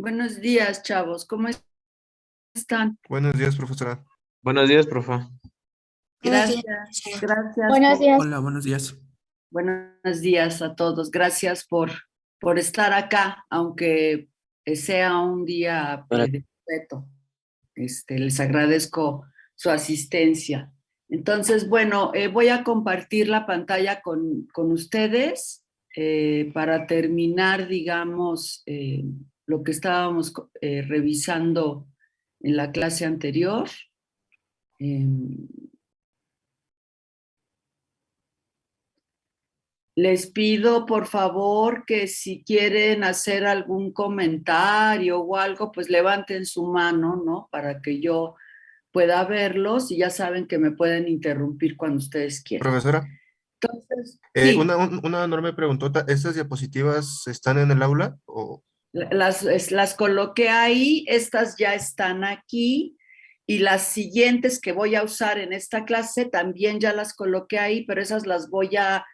Buenos días, chavos. ¿Cómo están? Buenos días, profesora. Buenos días, profe. Buenos días, Gracias. profesora. Gracias Buenos por, días. Hola, buenos días. buenos días a todos. Gracias por estar acá, aunque sea un día Hola. de respeto. Les agradezco su asistencia. Entonces, bueno, voy a compartir la pantalla con ustedes para terminar, digamos, lo que estábamos revisando en la clase anterior. Les pido por favor que si quieren hacer algún comentario o algo, pues levanten su mano, ¿no? Para que yo pueda verlos y ya saben que me pueden interrumpir cuando ustedes quieran. Profesora, Entonces, sí, una enorme preguntota. ¿Estas diapositivas están en el aula? las coloqué ahí, estas ya están aquí y las siguientes que voy a usar en esta clase también ya las coloqué ahí, pero esas las voy a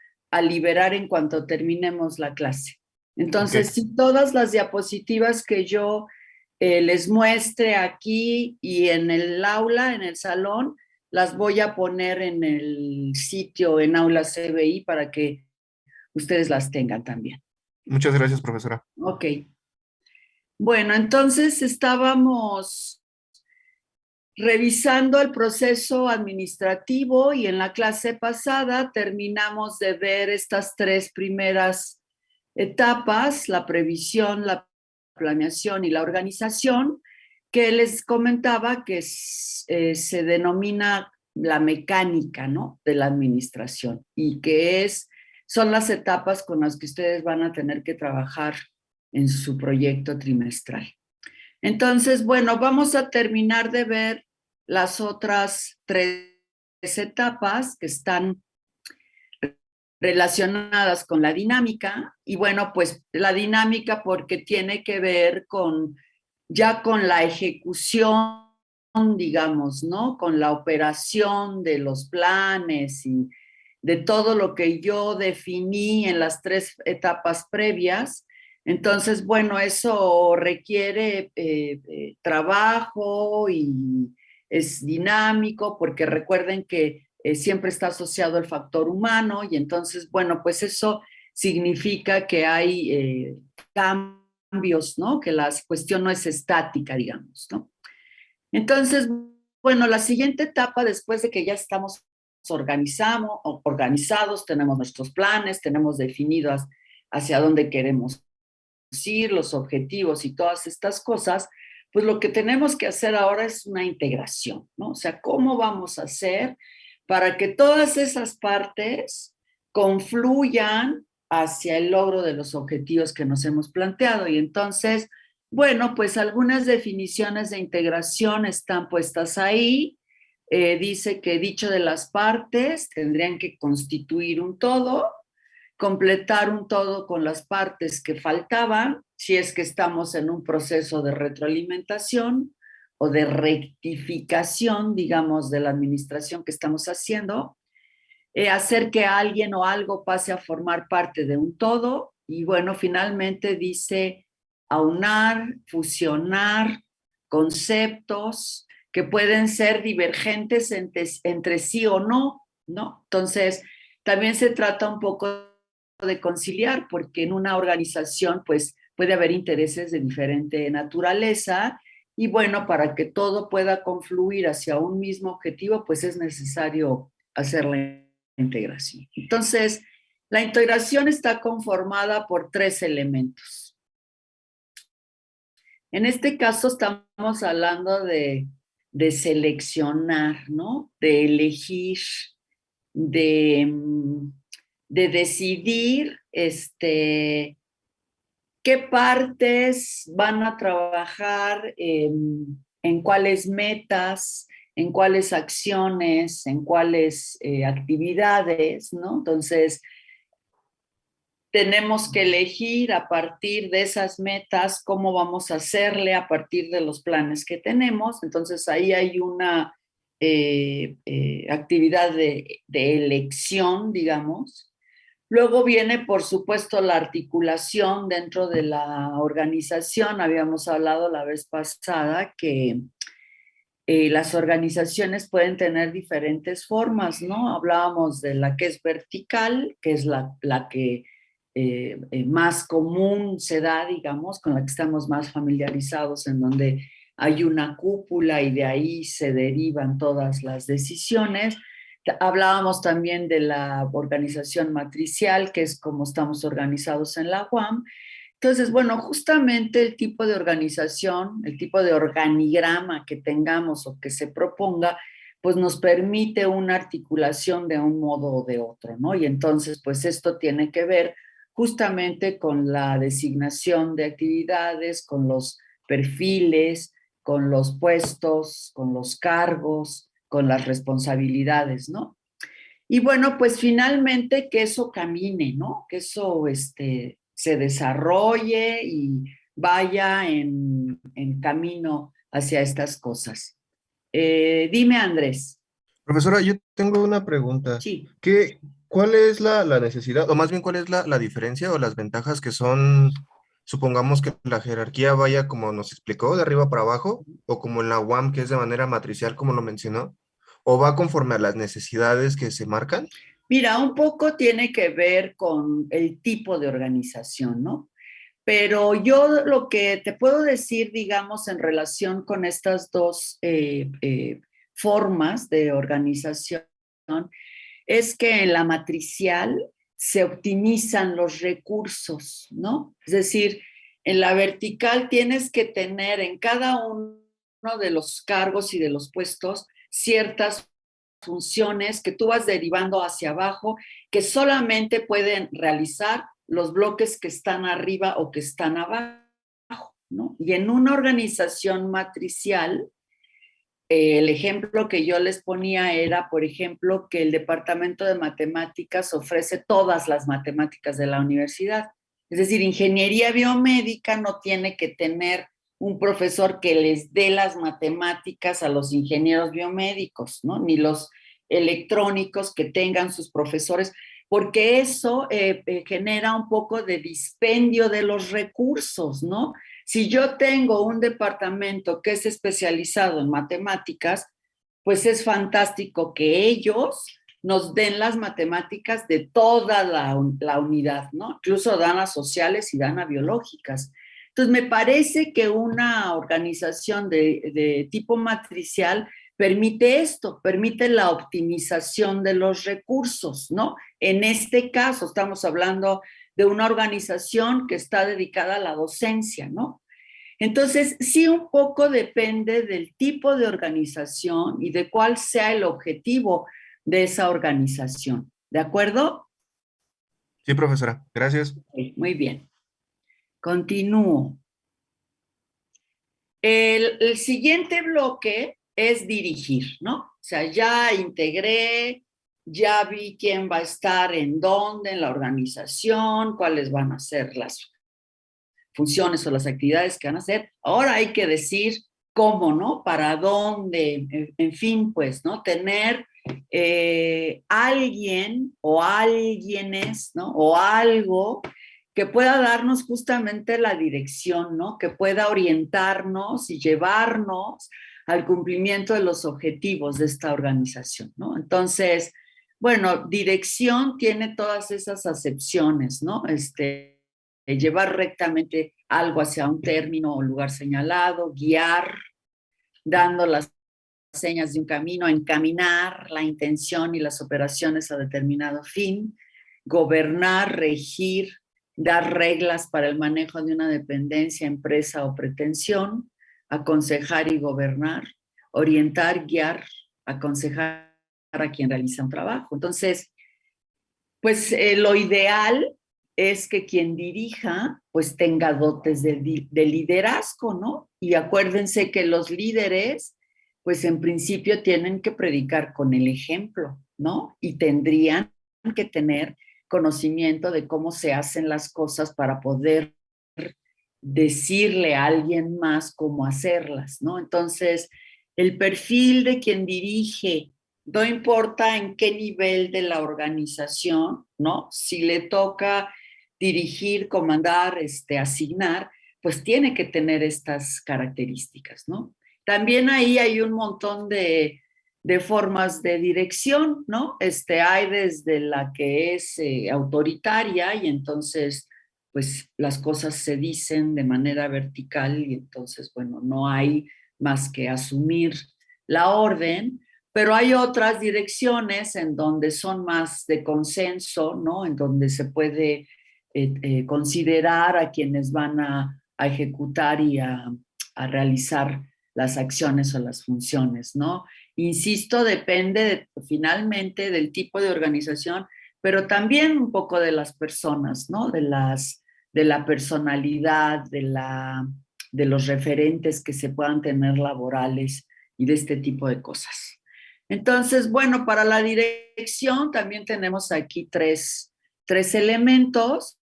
liberar en cuanto terminemos la clase. Ok, Entonces, si todas las diapositivas que yo les muestre aquí y en el aula, en el salón, las voy a poner en el sitio en Aula CBI para que ustedes las tengan también. muchas gracias, profesora. Ok. Bueno, entonces estábamos revisando el proceso administrativo y en la clase pasada terminamos de ver estas tres primeras etapas, la previsión, la planeación y la organización, que les comentaba que se denomina la mecánica, ¿no? De la administración y que son las etapas con las que ustedes van a tener que trabajar en su proyecto trimestral. Entonces, bueno, vamos a terminar de ver las otras tres etapas que están relacionadas con la dinámica y bueno, pues la dinámica porque tiene que ver ya con la ejecución, digamos, ¿no? Con la operación de los planes y de todo lo que yo definí en las tres etapas previas. Entonces, bueno, eso requiere trabajo y es dinámico porque recuerden que siempre está asociado el factor humano y entonces, bueno, pues eso significa que hay cambios, ¿no? Que la cuestión no es estática, digamos, ¿no? Entonces, bueno, la siguiente etapa, después de que ya estamos organizados, tenemos nuestros planes, tenemos definidos hacia dónde queremos ir, los objetivos y todas estas cosas, pues lo que tenemos que hacer ahora es una integración, ¿no? O sea, ¿cómo vamos a hacer para que todas esas partes confluyan hacia el logro de los objetivos que nos hemos planteado? Y entonces, bueno, pues algunas definiciones de integración están puestas ahí. Dice que dicho de las partes tendrían que constituir un todo, completar un todo con las partes que faltaban, si es que estamos en un proceso de retroalimentación o de rectificación, digamos, de la administración que estamos haciendo, hacer que alguien o algo pase a formar parte de un todo y bueno, finalmente dice aunar, fusionar conceptos que pueden ser divergentes entre sí o no, ¿no? Entonces, también se trata un poco de conciliar, porque en una organización pues puede haber intereses de diferente naturaleza y bueno, para que todo pueda confluir hacia un mismo objetivo, pues es necesario hacer la integración. Entonces, la integración está conformada por tres elementos. En este caso estamos hablando de seleccionar, ¿no? De elegir, de, de decidir qué partes van a trabajar en cuáles metas, en cuáles acciones, en cuáles actividades, ¿no? Entonces, tenemos que elegir a partir de esas metas cómo vamos a hacerle a partir de los planes que tenemos. Entonces, ahí hay una actividad de elección, digamos. Luego viene, por supuesto, la articulación dentro de la organización. Habíamos hablado la vez pasada que las organizaciones pueden tener diferentes formas, ¿no? Hablábamos de la que es vertical, que es la que más común se da, digamos, con la que estamos más familiarizados, en donde hay una cúpula y de ahí se derivan todas las decisiones. Hablábamos también de la organización matricial, que es como estamos organizados en la UAM. Entonces, bueno, justamente el tipo de organización, el tipo de organigrama que tengamos o que se proponga, pues nos permite una articulación de un modo o de otro, ¿no? Y entonces, pues esto tiene que ver justamente con la designación de actividades, con los perfiles, con los puestos, con los cargos, con las responsabilidades, ¿no? Y bueno, pues finalmente que eso camine, ¿no? Que eso se desarrolle y vaya en camino hacia estas cosas. Dime, Andrés. Profesora, yo tengo una pregunta. Sí. ¿Cuál es la necesidad, o más bien cuál es la diferencia o las ventajas que son, supongamos que la jerarquía vaya como nos explicó, de arriba para abajo, o como en la UAM, que es de manera matricial, como lo mencionó, o va conforme a las necesidades que se marcan? Mira, un poco tiene que ver con el tipo de organización, ¿no? Pero yo lo que te puedo decir, digamos, en relación con estas dos formas de organización, es que en la matricial se optimizan los recursos, ¿no? Es decir, en la vertical tienes que tener en cada uno de los cargos y de los puestos ciertas funciones que tú vas derivando hacia abajo, que solamente pueden realizar los bloques que están arriba o que están abajo, ¿no? Y en una organización matricial, el ejemplo que yo les ponía era, por ejemplo, que el departamento de matemáticas ofrece todas las matemáticas de la universidad. Es decir, ingeniería biomédica no tiene que tener un profesor que les dé las matemáticas a los ingenieros biomédicos, ¿no? Ni los electrónicos que tengan sus profesores, porque eso genera un poco de dispendio de los recursos, ¿no? Si yo tengo un departamento que es especializado en matemáticas, pues es fantástico que ellos nos den las matemáticas de toda la unidad, ¿no? Incluso dan a sociales y dan a biológicas. Entonces, me parece que una organización de tipo matricial permite esto, permite la optimización de los recursos, ¿no? En este caso, estamos hablando de una organización que está dedicada a la docencia, ¿no? Entonces, sí, un poco depende del tipo de organización y de cuál sea el objetivo de esa organización. ¿De acuerdo? Sí, profesora, gracias. Sí, muy bien. Continúo. El siguiente bloque es dirigir, ¿no? O sea, ya integré, ya vi quién va a estar en dónde en la organización, cuáles van a ser las funciones o las actividades que van a hacer. Ahora hay que decir cómo, ¿no? Para dónde, en fin, pues, ¿no? Tener alguien o alguienes, ¿no? O algo que pueda darnos justamente la dirección, ¿no? Que pueda orientarnos y llevarnos al cumplimiento de los objetivos de esta organización, ¿no? Entonces, bueno, dirección tiene todas esas acepciones, ¿no? Llevar rectamente algo hacia un término o lugar señalado, guiar, dando las señas de un camino, encaminar la intención y las operaciones a determinado fin, gobernar, regir, dar reglas para el manejo de una dependencia, empresa o pretensión, aconsejar y gobernar, orientar, guiar, aconsejar a quien realiza un trabajo. Entonces, pues lo ideal es que quien dirija pues tenga dotes de liderazgo, ¿no? Y acuérdense que los líderes pues en principio tienen que predicar con el ejemplo, ¿no? Y tendrían que tener conocimiento de cómo se hacen las cosas para poder decirle a alguien más cómo hacerlas, ¿no? Entonces, el perfil de quien dirige no importa en qué nivel de la organización, ¿no? Si le toca dirigir, comandar, asignar, pues tiene que tener estas características, ¿no? También ahí hay un montón de formas de dirección, ¿no? Hay desde la que es autoritaria y entonces, pues las cosas se dicen de manera vertical y entonces, bueno, no hay más que asumir la orden, pero hay otras direcciones en donde son más de consenso, ¿no? En donde se puede considerar a quienes van a ejecutar y a realizar las acciones o las funciones, ¿no? Insisto, depende finalmente del tipo de organización, pero también un poco de las personas, ¿no? De la personalidad, de los referentes que se puedan tener laborales y de este tipo de cosas. Entonces, bueno, para la dirección también tenemos aquí tres elementos,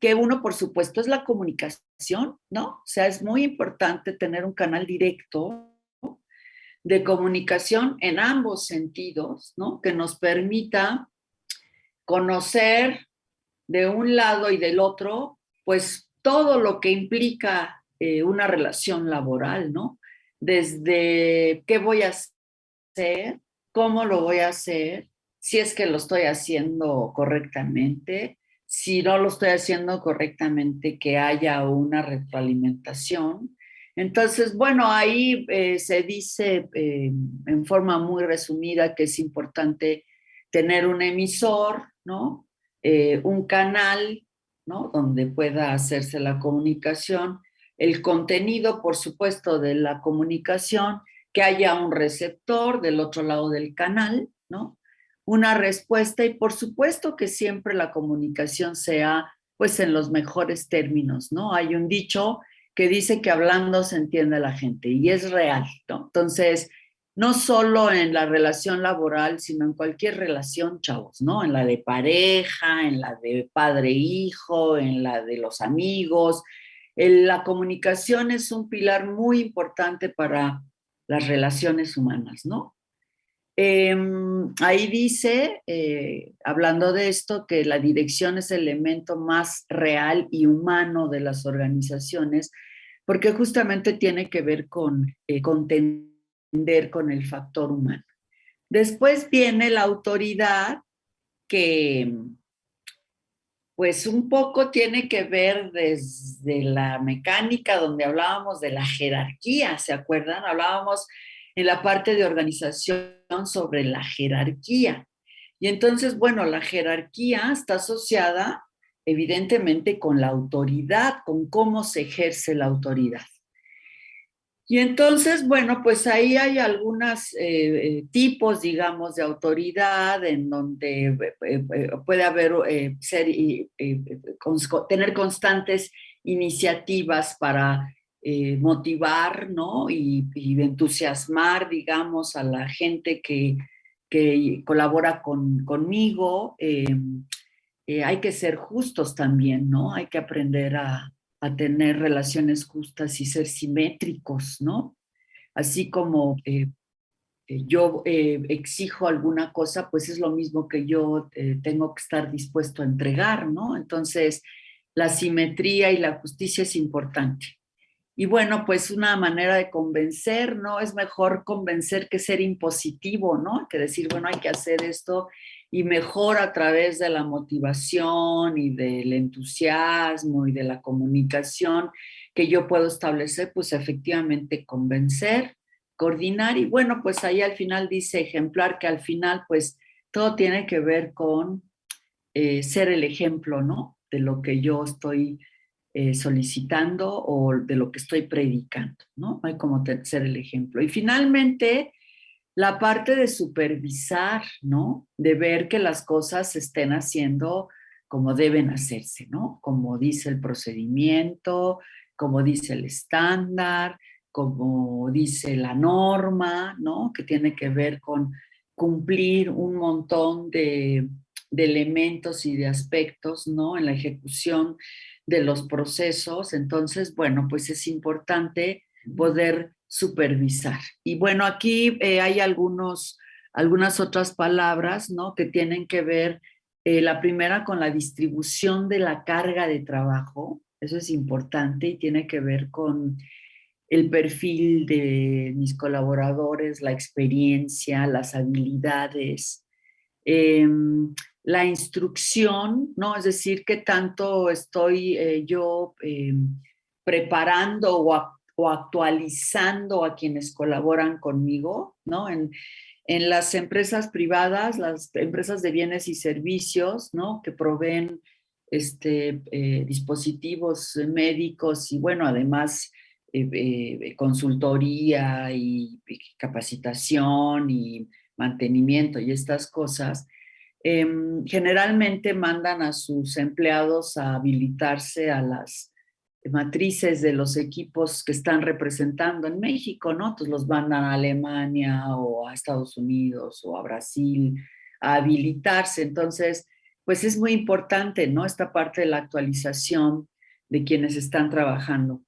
que uno, por supuesto, es la comunicación, ¿no? O sea, es muy importante tener un canal directo de comunicación en ambos sentidos, ¿no? Que nos permita conocer de un lado y del otro, pues todo lo que implica una relación laboral, ¿no? Desde qué voy a hacer, cómo lo voy a hacer, si es que lo estoy haciendo correctamente, si no lo estoy haciendo correctamente, que haya una retroalimentación. Entonces, bueno, ahí se dice en forma muy resumida que es importante tener un emisor, ¿no? Un canal, ¿no? Donde pueda hacerse la comunicación, el contenido, por supuesto, de la comunicación, que haya un receptor del otro lado del canal, ¿no? Una respuesta y por supuesto que siempre la comunicación sea pues en los mejores términos, ¿no? Hay un dicho que dice que hablando se entiende la gente y es real, ¿no? Entonces, no solo en la relación laboral, sino en cualquier relación, chavos, ¿no? En la de pareja, en la de padre-hijo, en la de los amigos. La comunicación es un pilar muy importante para las relaciones humanas, ¿no? Eh, Ahí dice, hablando de esto, que la dirección es el elemento más real y humano de las organizaciones, porque justamente tiene que ver con entender con el factor humano. Después viene la autoridad, que pues un poco tiene que ver desde la mecánica donde hablábamos de la jerarquía, ¿se acuerdan? Hablábamos en la parte de organización sobre la jerarquía. Y entonces, bueno, la jerarquía está asociada evidentemente con la autoridad, con cómo se ejerce la autoridad. Y entonces, bueno, pues ahí hay algunos tipos, digamos, de autoridad en donde puede haber, tener constantes iniciativas para motivar, ¿no? Y entusiasmar, digamos, a la gente que colabora conmigo. Hay que ser justos también, ¿no? Hay que aprender a tener relaciones justas y ser simétricos, ¿no? Así como yo exijo alguna cosa, pues es lo mismo que yo tengo que estar dispuesto a entregar, ¿no? Entonces, la simetría y la justicia es importante. Y bueno, pues una manera de convencer, ¿no? Es mejor convencer que ser impositivo, ¿no? Que decir, bueno, hay que hacer esto y mejor a través de la motivación y del entusiasmo y de la comunicación que yo puedo establecer, pues efectivamente convencer, coordinar y bueno, pues ahí al final dice ejemplar, que al final pues todo tiene que ver con ser el ejemplo, ¿no? De lo que yo estoy solicitando o de lo que estoy predicando, ¿no? Hay como ser el ejemplo. Y finalmente, la parte de supervisar, ¿no? De ver que las cosas se estén haciendo como deben hacerse, ¿no? Como dice el procedimiento, como dice el estándar, como dice la norma, ¿no? Que tiene que ver con cumplir un montón de elementos y de aspectos, ¿no? En la ejecución de los procesos. Entonces, bueno, pues es importante poder supervisar. Y bueno, aquí hay algunas otras palabras, ¿no? Que tienen que ver, la primera con la distribución de la carga de trabajo. Eso es importante y tiene que ver con el perfil de mis colaboradores, la experiencia, las habilidades, eh, la instrucción, ¿no? Es decir, qué tanto estoy yo preparando o actualizando a quienes colaboran conmigo, ¿no? En las empresas privadas, las empresas de bienes y servicios, ¿no? Que proveen dispositivos médicos y, bueno, además consultoría y capacitación y mantenimiento y estas cosas, eh, generalmente mandan a sus empleados a habilitarse a las matrices de los equipos que están representando en México, ¿no? Entonces los mandan a Alemania o a Estados Unidos o a Brasil a habilitarse. Entonces, pues es muy importante, ¿no? Esta parte de la actualización de quienes están trabajando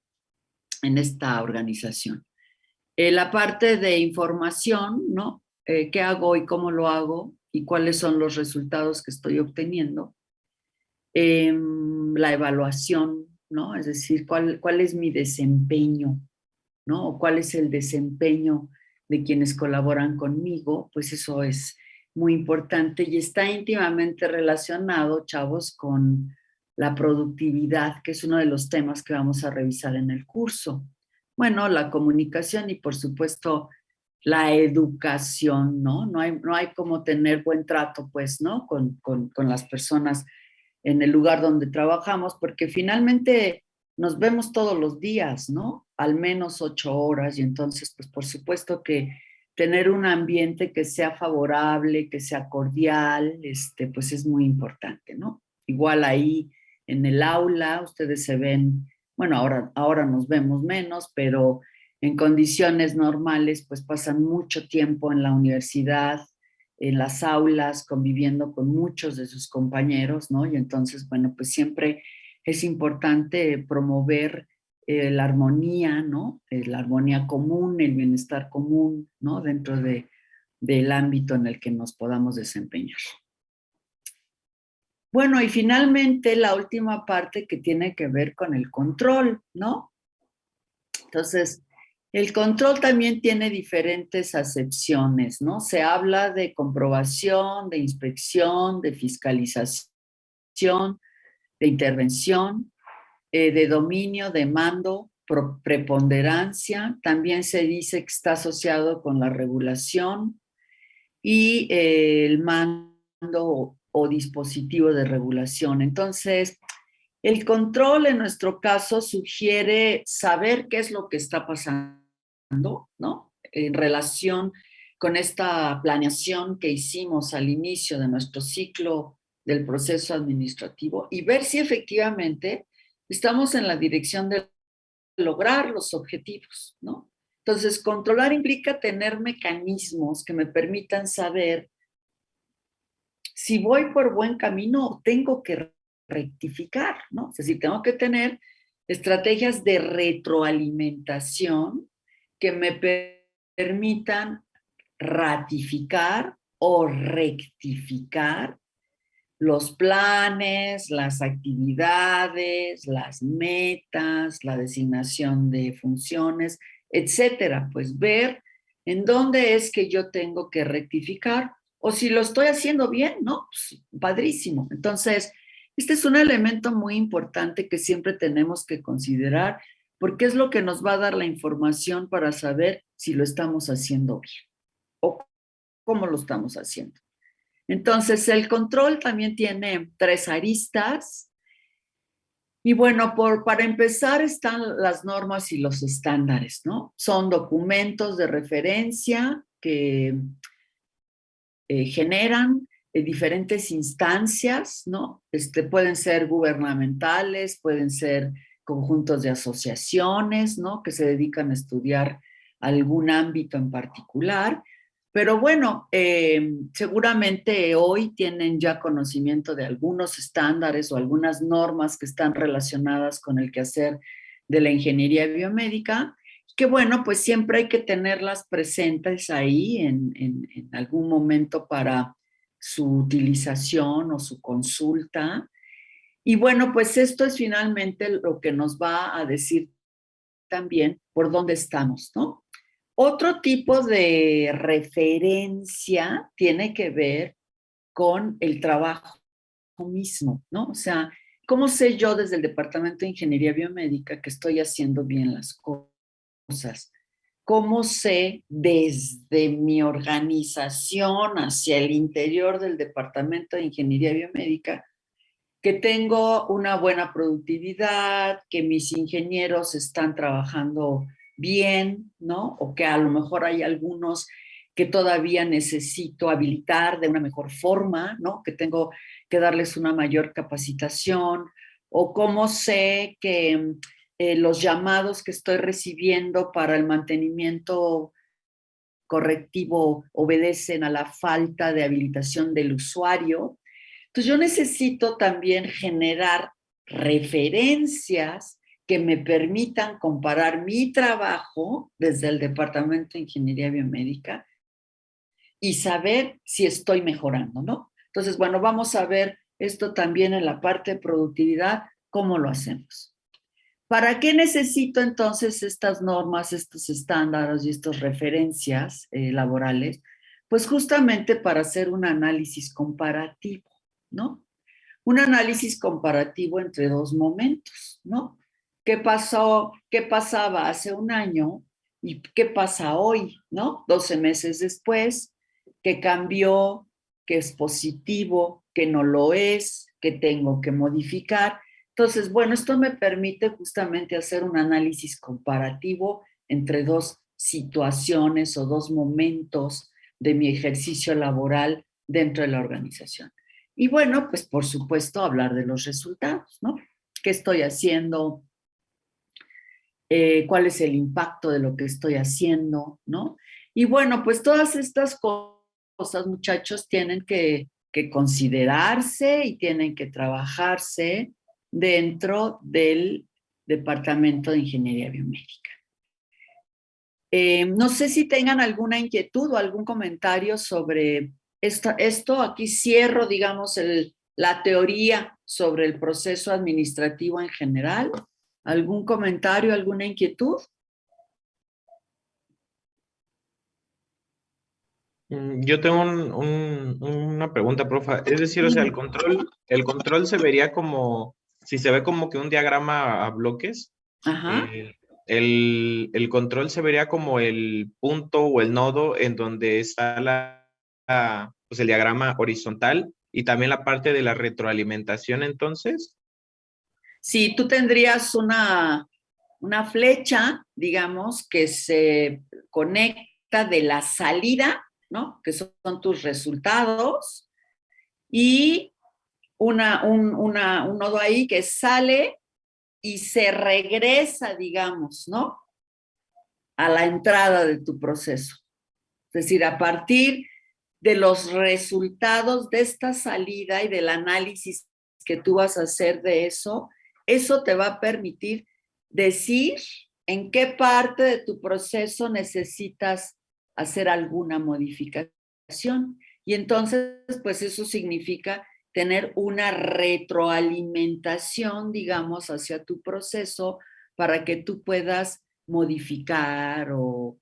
en esta organización. La parte de información, ¿no? ¿Qué hago y cómo lo hago y cuáles son los resultados que estoy obteniendo? La evaluación, ¿no? Es decir, cuál es mi desempeño, ¿no? O cuál es el desempeño de quienes colaboran conmigo, pues eso es muy importante y está íntimamente relacionado, chavos, con la productividad, que es uno de los temas que vamos a revisar en el curso. Bueno, la comunicación y por supuesto la educación, ¿no? No hay como tener buen trato, pues, ¿no? Con las personas en el lugar donde trabajamos, porque finalmente nos vemos todos los días, ¿no? Al menos 8 horas y entonces, pues por supuesto que tener un ambiente que sea favorable, que sea cordial, pues es muy importante, ¿no? Igual ahí en el aula, ustedes se ven, bueno, ahora nos vemos menos, pero en condiciones normales, pues pasan mucho tiempo en la universidad, en las aulas, conviviendo con muchos de sus compañeros, ¿no? Y entonces, bueno, pues siempre es importante promover la armonía, ¿no? La armonía común, el bienestar común, ¿no? Dentro del ámbito en el que nos podamos desempeñar. Bueno, y finalmente la última parte que tiene que ver con el control, ¿no? Entonces, el control también tiene diferentes acepciones, ¿no? Se habla de comprobación, de inspección, de fiscalización, de intervención, de dominio, de mando, preponderancia. También se dice que está asociado con la regulación y el mando o dispositivo de regulación. Entonces, el control en nuestro caso sugiere saber qué es lo que está pasando, ¿no? En relación con esta planeación que hicimos al inicio de nuestro ciclo del proceso administrativo y ver si efectivamente estamos en la dirección de lograr los objetivos, ¿no? Entonces, controlar implica tener mecanismos que me permitan saber si voy por buen camino o tengo que rectificar, ¿no? Es decir, tengo que tener estrategias de retroalimentación que me permitan ratificar o rectificar los planes, las actividades, las metas, la designación de funciones, etcétera. Pues ver en dónde es que yo tengo que rectificar o si lo estoy haciendo bien, ¿no? Pues, padrísimo. Entonces, este es un elemento muy importante que siempre tenemos que considerar porque es lo que nos va a dar la información para saber si lo estamos haciendo bien o cómo lo estamos haciendo. Entonces, el control también tiene 3 aristas. Y bueno, para empezar están las normas y los estándares, ¿no? Son documentos de referencia que generan diferentes instancias, ¿no? Pueden ser gubernamentales, pueden ser conjuntos de asociaciones, ¿no? Que se dedican a estudiar algún ámbito en particular. Pero bueno, seguramente hoy tienen ya conocimiento de algunos estándares o algunas normas que están relacionadas con el quehacer de la ingeniería biomédica que bueno, pues siempre hay que tenerlas presentes ahí en algún momento para su utilización o su consulta. Y bueno, pues esto es finalmente lo que nos va a decir también por dónde estamos, ¿no? Otro tipo de referencia tiene que ver con el trabajo mismo, ¿no? O sea, ¿cómo sé yo desde el Departamento de Ingeniería Biomédica que estoy haciendo bien las cosas? ¿Cómo sé desde mi organización hacia el interior del Departamento de Ingeniería Biomédica que tengo una buena productividad, que mis ingenieros están trabajando bien, ¿no? O que a lo mejor hay algunos que todavía necesito habilitar de una mejor forma, ¿no? Que tengo que darles una mayor capacitación, o cómo sé que los llamados que estoy recibiendo para el mantenimiento correctivo obedecen a la falta de habilitación del usuario. Entonces yo necesito también generar referencias que me permitan comparar mi trabajo desde el Departamento de Ingeniería Biomédica y saber si estoy mejorando, ¿no? Entonces, bueno, vamos a ver esto también en la parte de productividad, cómo lo hacemos. ¿Para qué necesito entonces estas normas, estos estándares y estas referencias laborales? Pues justamente para hacer un análisis comparativo, ¿no? Un análisis comparativo entre dos momentos, ¿no? ¿Qué pasó, qué pasaba hace un año y qué pasa hoy, ¿no? 12 meses después, qué cambió, qué es positivo, qué no lo es, qué tengo que modificar. Entonces, bueno, esto me permite justamente hacer un análisis comparativo entre dos situaciones o dos momentos de mi ejercicio laboral dentro de la organización. Y bueno, pues por supuesto hablar de los resultados, ¿no? ¿Qué estoy haciendo? ¿Cuál es el impacto de lo que estoy haciendo? ¿No? Y bueno, pues todas estas cosas, muchachos, tienen que considerarse y tienen que trabajarse dentro del Departamento de Ingeniería Biomédica. No sé si tengan alguna inquietud o algún comentario sobre esto. Aquí cierro, digamos, la teoría sobre el proceso administrativo en general. ¿Algún comentario, alguna inquietud? Yo tengo una pregunta, profa. Es decir, o sea, el control se vería como, si se ve como que un diagrama a bloques, Ajá. el control se vería como el punto o el nodo en donde está pues el diagrama horizontal y también la parte de la retroalimentación, entonces. Sí, tú tendrías una flecha, digamos, que se conecta de la salida, ¿no? Que son tus resultados, y un nodo ahí que sale y se regresa, digamos, ¿no? A la entrada de tu proceso. Es decir, a partir de los resultados de esta salida y del análisis que tú vas a hacer de eso, eso te va a permitir decir en qué parte de tu proceso necesitas hacer alguna modificación. Y entonces, pues eso significa tener una retroalimentación, digamos, hacia tu proceso para que tú puedas modificar o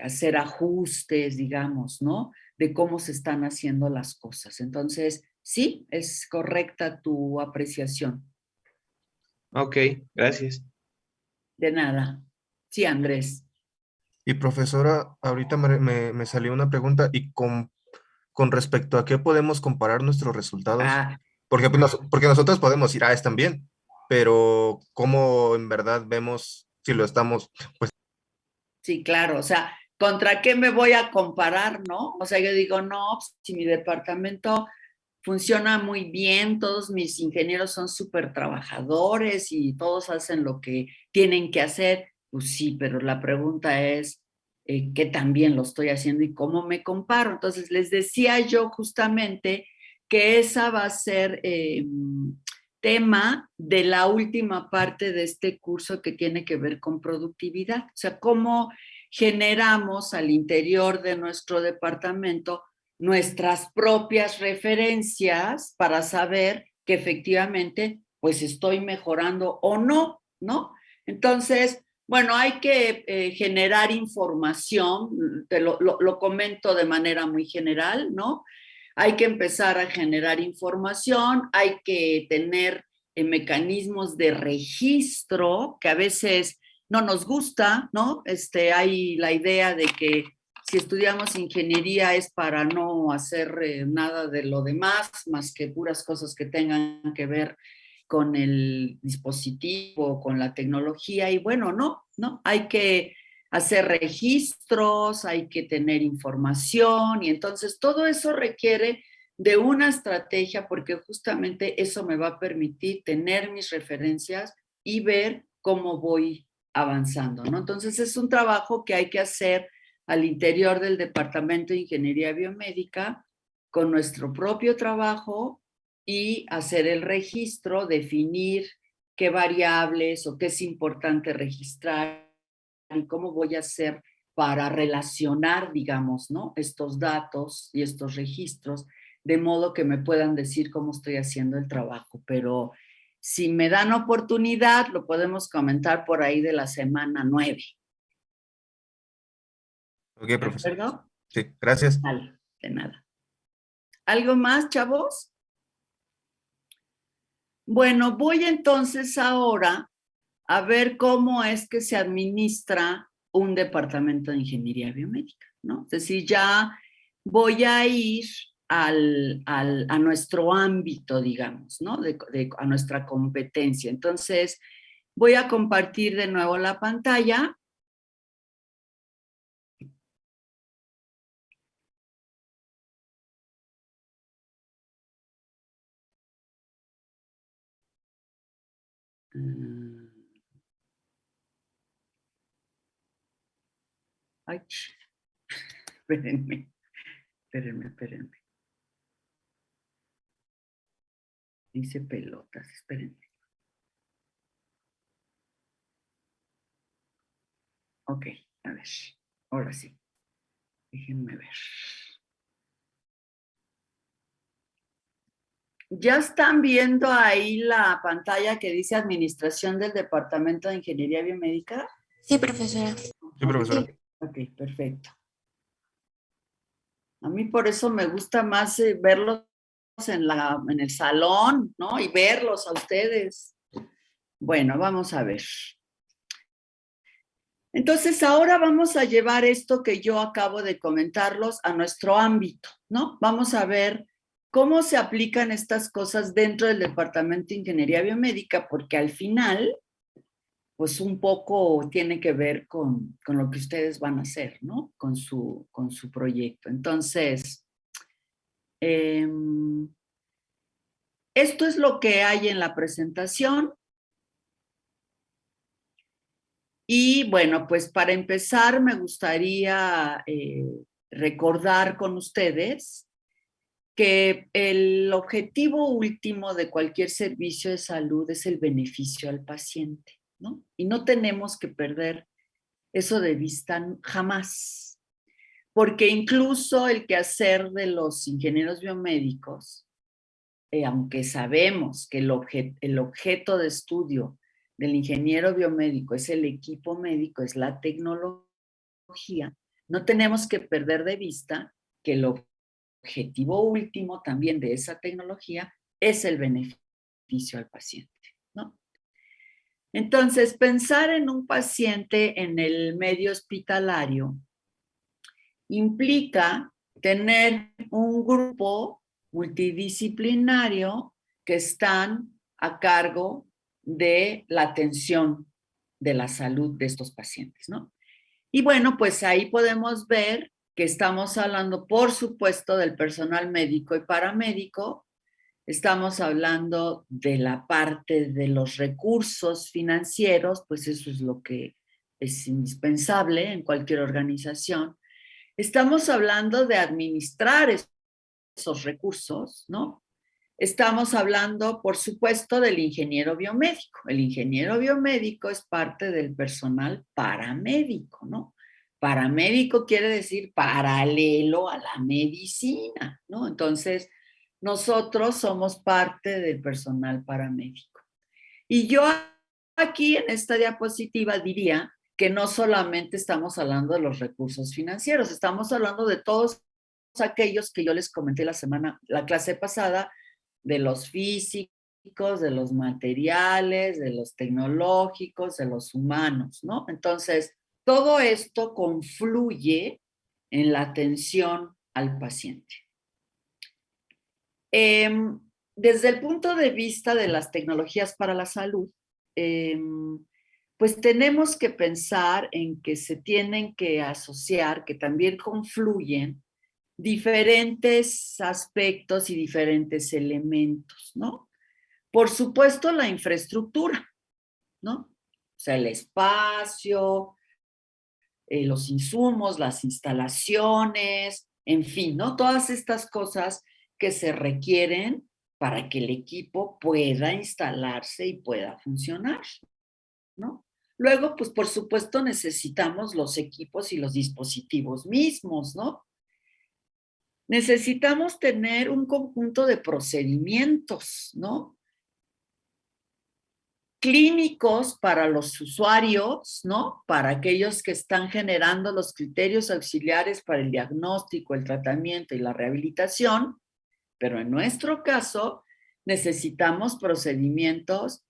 hacer ajustes, digamos, ¿no? De cómo se están haciendo las cosas. Entonces, sí, es correcta tu apreciación. Ok, gracias. De nada. Sí, Andrés. Y profesora, ahorita me salió una pregunta, ¿y con respecto a qué podemos comparar nuestros resultados? Ah, Porque, pues, porque nosotros podemos decir, ah, están bien, pero ¿cómo en verdad vemos si lo estamos? sí, claro. O sea, ¿contra qué me voy a comparar, no? O sea, yo digo, no, si mi departamento funciona muy bien, todos mis ingenieros son súper trabajadores y todos hacen lo que tienen que hacer, pues sí, pero la pregunta es, ¿qué tan bien lo estoy haciendo y cómo me comparo? Entonces, les decía yo justamente que esa va a ser tema de la última parte de este curso que tiene que ver con productividad. O sea, cómo generamos al interior de nuestro departamento nuestras propias referencias para saber que efectivamente pues estoy mejorando o no, ¿no? Entonces, bueno, hay que generar información, te lo comento de manera muy general, ¿no? Hay que empezar a generar información, hay que tener mecanismos de registro que a veces no nos gusta, ¿no? Hay la idea de que si estudiamos ingeniería es para no hacer nada de lo demás, más que puras cosas que tengan que ver con el dispositivo, con la tecnología, y bueno, no, hay que hacer registros, hay que tener información, y entonces todo eso requiere de una estrategia porque justamente eso me va a permitir tener mis referencias y ver cómo voy avanzando, ¿no? Entonces es un trabajo que hay que hacer al interior del Departamento de Ingeniería Biomédica con nuestro propio trabajo y hacer el registro, definir qué variables o qué es importante registrar y cómo voy a hacer para relacionar, digamos, ¿no? Estos datos y estos registros, de modo que me puedan decir cómo estoy haciendo el trabajo. Pero si me dan oportunidad, lo podemos comentar por ahí de la semana 9. Ok, ¿De profesor. acuerdo? Sí, gracias. Vale, de nada. ¿Algo más, chavos? Bueno, voy entonces ahora a ver cómo es que se administra un departamento de ingeniería biomédica, ¿no? Es decir, ya voy a ir a nuestro ámbito, digamos, ¿no? A nuestra competencia. Entonces, voy a compartir de nuevo la pantalla. Ay, espérenme. Dice pelotas, espérenme. Ok, a ver, ahora sí. Déjenme ver. ¿Ya están viendo ahí la pantalla que dice Administración del Departamento de Ingeniería Biomédica? Sí, profesora. Sí, profesora. Ok, perfecto. A mí por eso me gusta más verlos en el salón, ¿no? Y verlos a ustedes. Bueno, vamos a ver. Entonces, ahora vamos a llevar esto que yo acabo de comentarlos a nuestro ámbito, ¿no? Vamos a ver cómo se aplican estas cosas dentro del Departamento de Ingeniería Biomédica, porque al final, pues un poco tiene que ver con lo que ustedes van a hacer, ¿no? Con su proyecto. Entonces, esto es lo que hay en la presentación. Y bueno, pues para empezar me gustaría recordar con ustedes que el objetivo último de cualquier servicio de salud es el beneficio al paciente, ¿no? Y no tenemos que perder eso de vista jamás, porque incluso el quehacer de los ingenieros biomédicos, aunque sabemos que el objeto de estudio del ingeniero biomédico es el equipo médico, es la tecnología, no tenemos que perder de vista que el objetivo último también de esa tecnología es el beneficio al paciente, ¿no? Entonces, pensar en un paciente en el medio hospitalario implica tener un grupo multidisciplinario que están a cargo de la atención de la salud de estos pacientes, ¿no? Y bueno, pues ahí podemos ver que estamos hablando, por supuesto, del personal médico y paramédico, estamos hablando de la parte de los recursos financieros, pues eso es lo que es indispensable en cualquier organización. Estamos hablando de administrar esos recursos, ¿no? Estamos hablando, por supuesto, del ingeniero biomédico. El ingeniero biomédico es parte del personal paramédico, ¿no? Paramédico quiere decir paralelo a la medicina, ¿no? Entonces, nosotros somos parte del personal paramédico. Y yo aquí en esta diapositiva diría que no solamente estamos hablando de los recursos financieros, estamos hablando de todos aquellos que yo les comenté la clase pasada, de los físicos, de los materiales, de los tecnológicos, de los humanos, ¿no? Entonces, todo esto confluye en la atención al paciente. Desde el punto de vista de las tecnologías para la salud, pues tenemos que pensar en que se tienen que asociar, que también confluyen diferentes aspectos y diferentes elementos, ¿no? Por supuesto, la infraestructura, ¿no? O sea, el espacio, los insumos, las instalaciones, en fin, ¿no? Todas estas cosas que se requieren para que el equipo pueda instalarse y pueda funcionar, ¿no? Luego, pues por supuesto necesitamos los equipos y los dispositivos mismos, ¿no? Necesitamos tener un conjunto de procedimientos, ¿no? Clínicos para los usuarios, ¿no? Para aquellos que están generando los criterios auxiliares para el diagnóstico, el tratamiento y la rehabilitación, pero en nuestro caso necesitamos procedimientos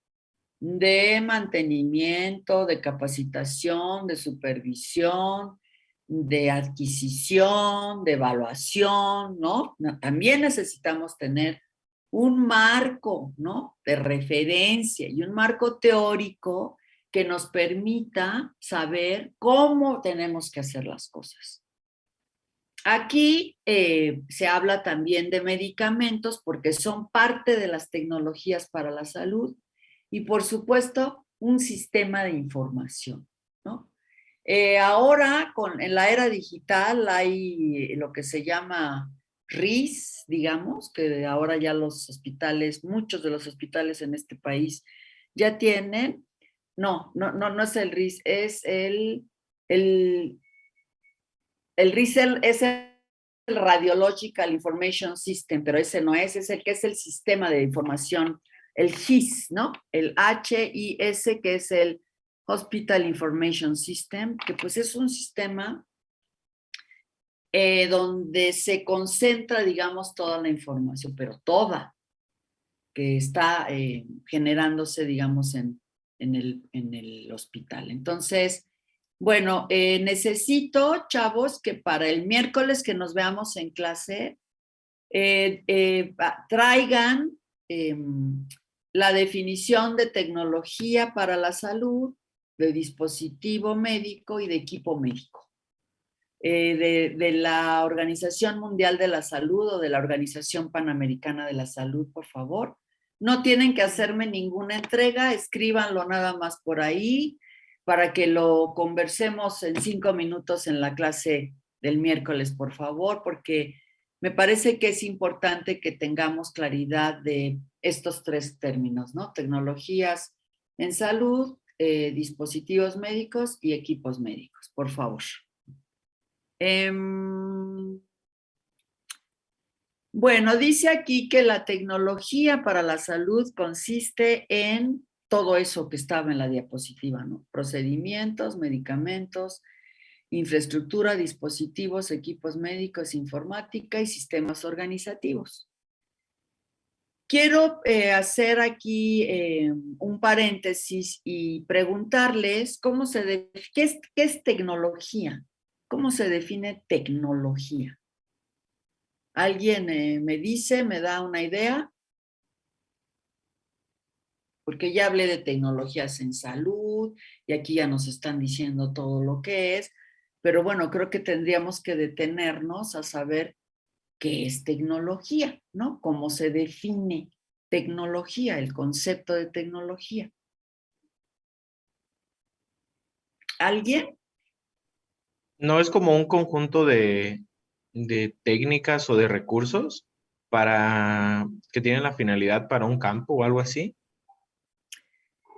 de mantenimiento, de capacitación, de supervisión, de adquisición, de evaluación, ¿no? También necesitamos tener un marco, ¿no? De referencia y un marco teórico que nos permita saber cómo tenemos que hacer las cosas. Aquí se habla también de medicamentos porque son parte de las tecnologías para la salud y por supuesto un sistema de información, ¿no? Ahora, en la era digital, hay lo que se llama RIS, digamos, que ahora ya los hospitales, muchos de los hospitales en este país ya tienen, no es el RIS, es el RIS es el Radiological Information System, pero ese no es el que es el sistema de información, el HIS, ¿no? El HIS, que es el Hospital Information System, que pues es un sistema donde se concentra, digamos, toda la información, pero toda, que está generándose, digamos, en el hospital. Entonces, bueno, necesito, chavos, que para el miércoles que nos veamos en clase, traigan la definición de tecnología para la salud, de dispositivo médico y de equipo médico, de la Organización Mundial de la Salud o de la Organización Panamericana de la Salud, por favor. No tienen que hacerme ninguna entrega, escríbanlo nada más por ahí para que lo conversemos en 5 minutos en la clase del miércoles, por favor, porque me parece que es importante que tengamos claridad de estos 3 términos, ¿no? Tecnologías en salud, dispositivos médicos y equipos médicos, por favor. Bueno, dice aquí que la tecnología para la salud consiste en todo eso que estaba en la diapositiva, ¿no? Procedimientos, medicamentos, infraestructura, dispositivos, equipos médicos, informática y sistemas organizativos. Quiero hacer aquí un paréntesis y preguntarles ¿qué es tecnología? ¿Cómo se define tecnología? ¿Alguien me dice, me da una idea? Porque ya hablé de tecnologías en salud y aquí ya nos están diciendo todo lo que es, pero bueno, creo que tendríamos que detenernos a saber qué es tecnología, ¿no? ¿Cómo se define tecnología, el concepto de tecnología? ¿Alguien? No es como un conjunto de técnicas o de recursos que tienen la finalidad para un campo o algo así.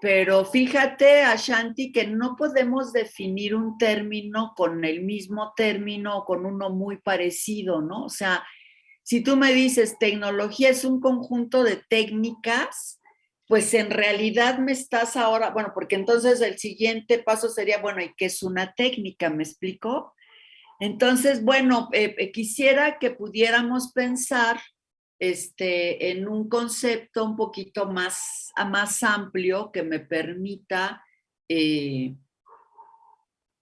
Pero fíjate, Ashanti, que no podemos definir un término con el mismo término o con uno muy parecido, ¿no? O sea, si tú me dices tecnología es un conjunto de técnicas, pues en realidad me estás ahora, bueno, porque entonces el siguiente paso sería, bueno, ¿y qué es una técnica? ¿Me explico? Entonces, bueno, quisiera que pudiéramos pensar en un concepto un poquito más amplio que me permita eh,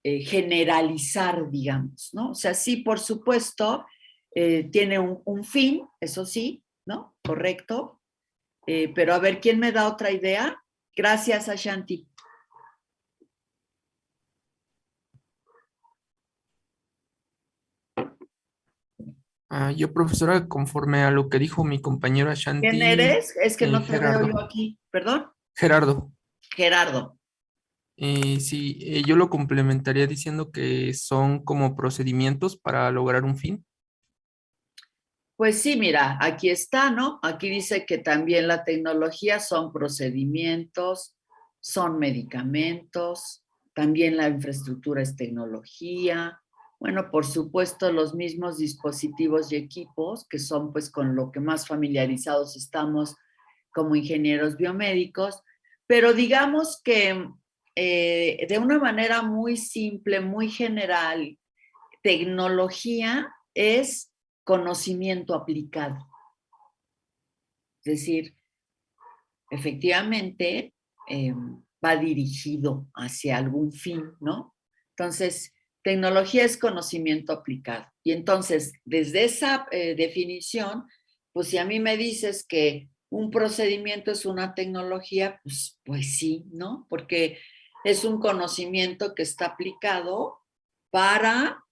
generalizar, digamos, ¿no? O sea, sí, por supuesto, tiene un fin, eso sí, ¿no? Correcto. Pero a ver, ¿quién me da otra idea? Gracias, Ashanti. Yo, profesora, conforme a lo que dijo mi compañero ¿Quién Ashanti, eres? Es que no te veo yo Gerardo. aquí. ¿Perdón? Gerardo. Gerardo. Sí, yo lo complementaría diciendo que son como procedimientos para lograr un fin. Pues sí, mira, aquí está, ¿no? Aquí dice que también la tecnología son procedimientos, son medicamentos, también la infraestructura es tecnología. Bueno, por supuesto, los mismos dispositivos y equipos, que son pues con lo que más familiarizados estamos como ingenieros biomédicos, pero digamos que de una manera muy simple, muy general, tecnología es conocimiento aplicado. Es decir, efectivamente va dirigido hacia algún fin, ¿no? Entonces, tecnología es conocimiento aplicado. Y entonces, desde esa definición, pues si a mí me dices que un procedimiento es una tecnología, pues sí, ¿no? Porque es un conocimiento que está aplicado para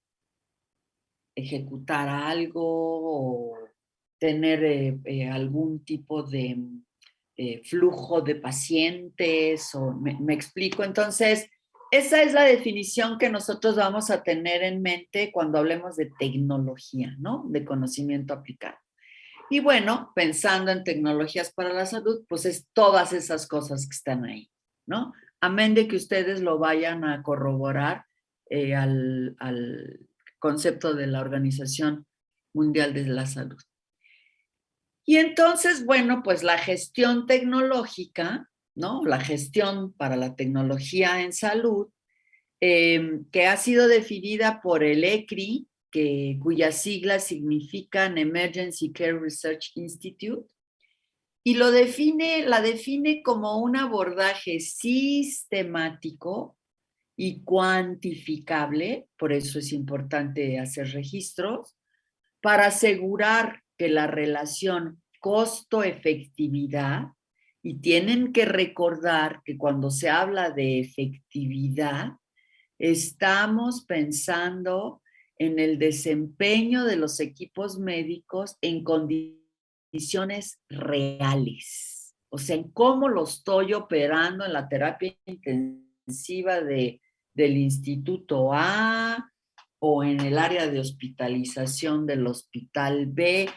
ejecutar algo o tener algún tipo de flujo de pacientes, o me explico. Entonces, esa es la definición que nosotros vamos a tener en mente cuando hablemos de tecnología, ¿no? De conocimiento aplicado. Y bueno, pensando en tecnologías para la salud, pues es todas esas cosas que están ahí, ¿no? Amén de que ustedes lo vayan a corroborar al concepto de la Organización Mundial de la Salud. Y entonces, bueno, pues la gestión tecnológica, ¿no? La gestión para la tecnología en salud, que ha sido definida por el ECRI, cuyas siglas significan Emergency Care Research Institute, y la define como un abordaje sistemático y cuantificable, por eso es importante hacer registros, para asegurar que la relación costo-efectividad, y tienen que recordar que cuando se habla de efectividad, estamos pensando en el desempeño de los equipos médicos en condiciones reales, o sea, en cómo lo estoy operando en la terapia intensiva del Instituto A o en el área de hospitalización del Hospital B,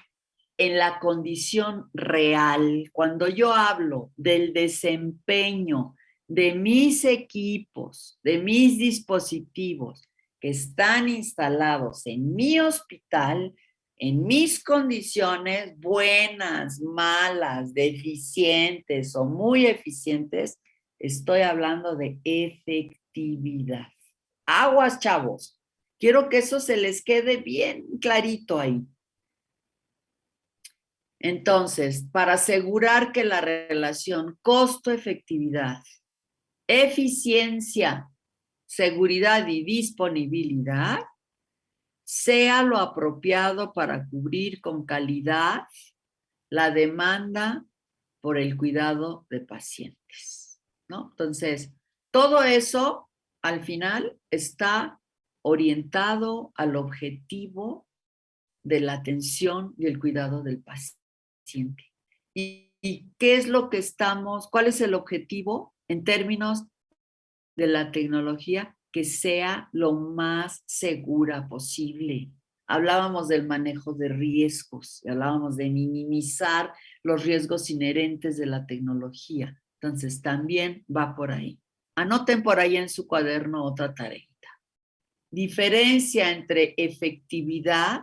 en la condición real. Cuando yo hablo del desempeño de mis equipos, de mis dispositivos que están instalados en mi hospital, en mis condiciones buenas, malas, deficientes o muy eficientes, estoy hablando de efectividad. Aguas, chavos. Quiero que eso se les quede bien clarito ahí. Entonces, para asegurar que la relación costo-efectividad, eficiencia, seguridad y disponibilidad sea lo apropiado para cubrir con calidad la demanda por el cuidado de pacientes, ¿no? Entonces, todo eso al final está orientado al objetivo de la atención y el cuidado del paciente. ¿Y qué es lo que cuál es el objetivo en términos de la tecnología? Que sea lo más segura posible. hablábamos del manejo de riesgos, hablábamos de minimizar los riesgos inherentes de la tecnología. Entonces, también va por ahí. Anoten por ahí en su cuaderno otra tareita. Diferencia entre efectividad,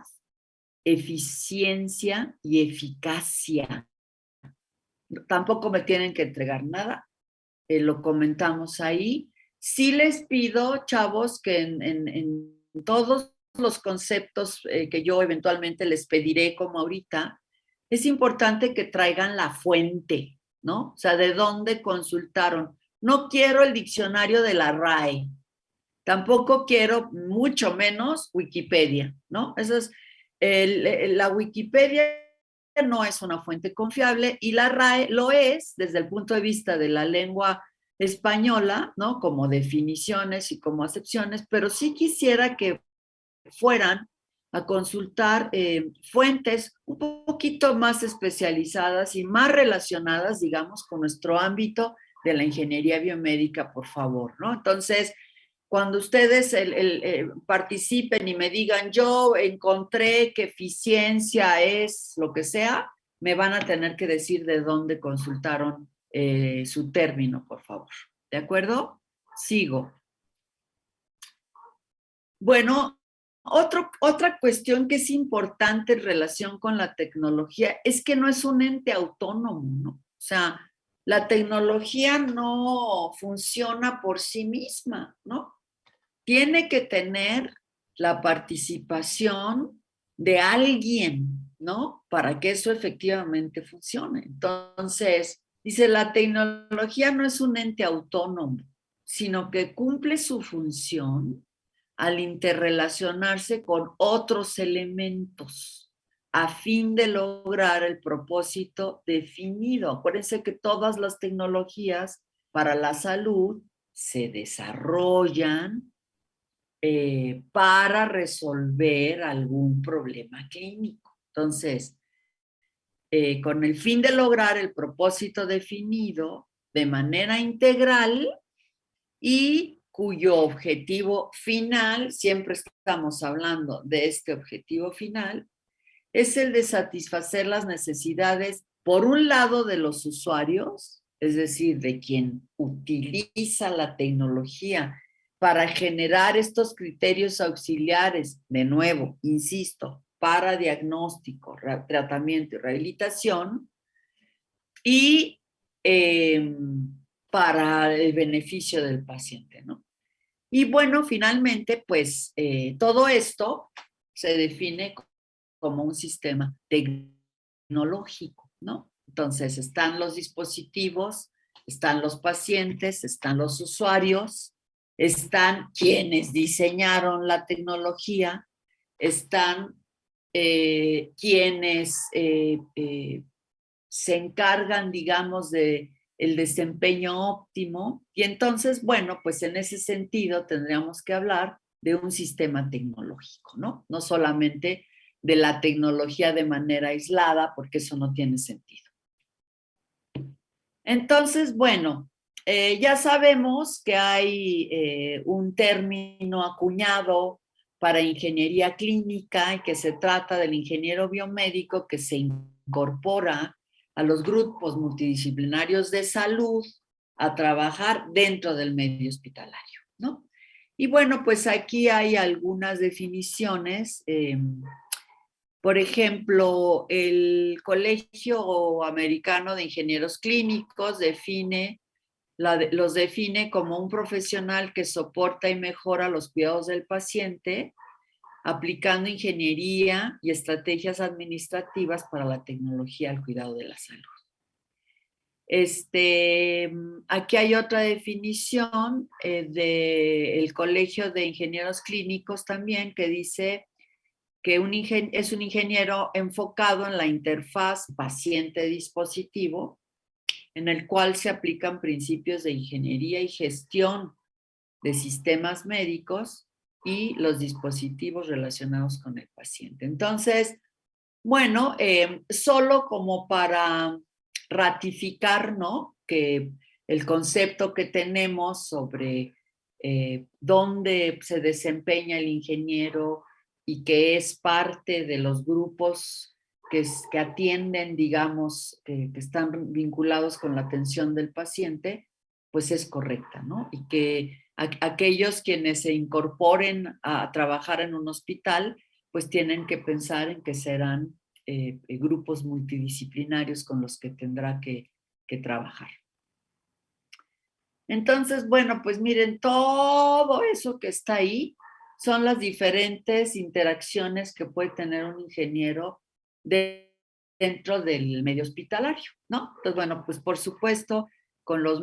eficiencia y eficacia. Tampoco me tienen que entregar nada, lo comentamos ahí. Sí les pido, chavos, que en todos los conceptos que yo eventualmente les pediré como ahorita, es importante que traigan la fuente, ¿no? O sea, de dónde consultaron. No quiero el diccionario de la RAE, tampoco quiero, mucho menos, Wikipedia, ¿no? Eso es, la Wikipedia no es una fuente confiable y la RAE lo es desde el punto de vista de la lengua española, ¿no? Como definiciones y como acepciones, pero sí quisiera que fueran a consultar fuentes un poquito más especializadas y más relacionadas, digamos, con nuestro ámbito de la ingeniería biomédica, por favor, ¿no? Entonces, cuando ustedes participen y me digan, yo encontré que eficiencia es lo que sea, me van a tener que decir de dónde consultaron su término, por favor. ¿De acuerdo? Sigo. Bueno, otra cuestión que es importante en relación con la tecnología es que no es un ente autónomo, ¿no? O sea, la tecnología no funciona por sí misma, ¿no? Tiene que tener la participación de alguien, ¿no? Para que eso efectivamente funcione. Entonces, dice, la tecnología no es un ente autónomo, sino que cumple su función al interrelacionarse con otros elementos a fin de lograr el propósito definido. Acuérdense que todas las tecnologías para la salud se desarrollan para resolver algún problema clínico. Entonces, con el fin de lograr el propósito definido de manera integral y cuyo objetivo final, siempre estamos hablando de este objetivo final, es el de satisfacer las necesidades, por un lado, de los usuarios, es decir, de quien utiliza la tecnología para generar estos criterios auxiliares, de nuevo, insisto, para diagnóstico, tratamiento y rehabilitación, y para el beneficio del paciente, ¿no? Y bueno, finalmente, pues todo esto se define como un sistema tecnológico, ¿no? Entonces están los dispositivos, están los pacientes, están los usuarios, están quienes diseñaron la tecnología, están quienes se encargan, digamos, de el desempeño óptimo. Y entonces, bueno, pues en ese sentido tendríamos que hablar de un sistema tecnológico, ¿no? No solamente de la tecnología de manera aislada, porque eso no tiene sentido. Entonces, bueno, ya sabemos que hay un término acuñado para ingeniería clínica y que se trata del ingeniero biomédico que se incorpora a los grupos multidisciplinarios de salud a trabajar dentro del medio hospitalario, ¿no? Y bueno, pues aquí hay algunas definiciones. Por ejemplo, el Colegio Americano de Ingenieros Clínicos los define como un profesional que soporta y mejora los cuidados del paciente, aplicando ingeniería y estrategias administrativas para la tecnología al cuidado de la salud. Aquí hay otra definición del Colegio de Ingenieros Clínicos también que dice que es un ingeniero enfocado en la interfaz paciente-dispositivo, en el cual se aplican principios de ingeniería y gestión de sistemas médicos y los dispositivos relacionados con el paciente. Entonces, bueno, solo como para ratificar, ¿no?, que el concepto que tenemos sobre dónde se desempeña el ingeniero, y que es parte de los grupos que atienden, digamos, que están vinculados con la atención del paciente, pues es correcta, ¿no? Y que aquellos quienes se incorporen a trabajar en un hospital, pues tienen que pensar en que serán grupos multidisciplinarios con los que tendrá que trabajar. Entonces, bueno, pues miren, todo eso que está ahí son las diferentes interacciones que puede tener un ingeniero dentro del medio hospitalario, ¿no? Entonces, bueno, pues por supuesto, con los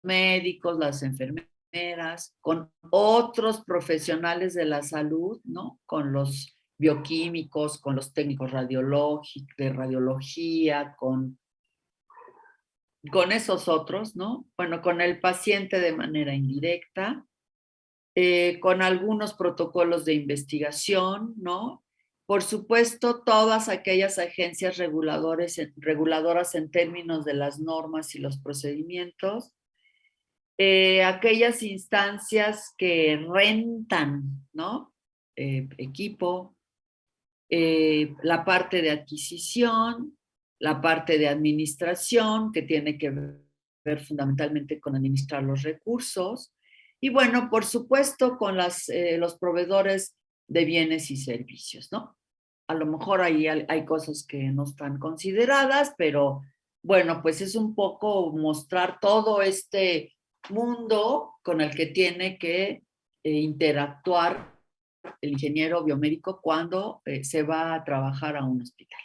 médicos, las enfermeras, con otros profesionales de la salud, ¿no? Con los bioquímicos, con los técnicos de radiología, con esos otros, ¿no? Bueno, con el paciente de manera indirecta, con algunos protocolos de investigación, ¿no? Por supuesto, todas aquellas agencias reguladoras en términos de las normas y los procedimientos, aquellas instancias que rentan, ¿no? Equipo, la parte de adquisición, la parte de administración, que tiene que ver fundamentalmente con administrar los recursos, y bueno, por supuesto, con los proveedores de bienes y servicios, ¿no? A lo mejor ahí hay cosas que no están consideradas, pero bueno, pues es un poco mostrar todo este mundo con el que tiene que interactuar el ingeniero biomédico cuando se va a trabajar a un hospital.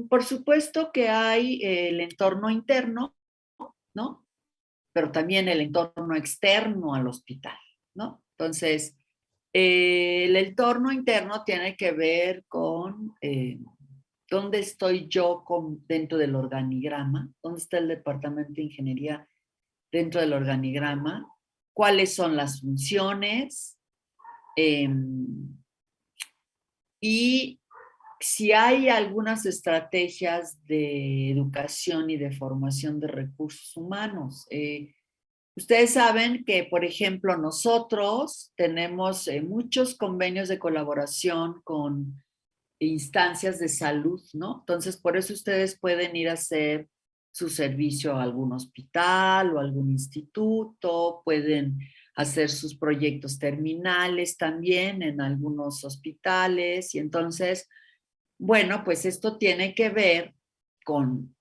Por supuesto que hay el entorno interno, ¿no? Pero también el entorno externo al hospital, ¿no? Entonces, el entorno interno tiene que ver con dónde estoy yo dentro del organigrama, dónde está el departamento de ingeniería dentro del organigrama, cuáles son las funciones, y si hay algunas estrategias de educación y de formación de recursos humanos. Ustedes saben que, por ejemplo, nosotros tenemos muchos convenios de colaboración con instancias de salud, ¿no? Entonces, por eso ustedes pueden ir a hacer su servicio a algún hospital o algún instituto, pueden hacer sus proyectos terminales también en algunos hospitales, y entonces, bueno, pues esto tiene que ver con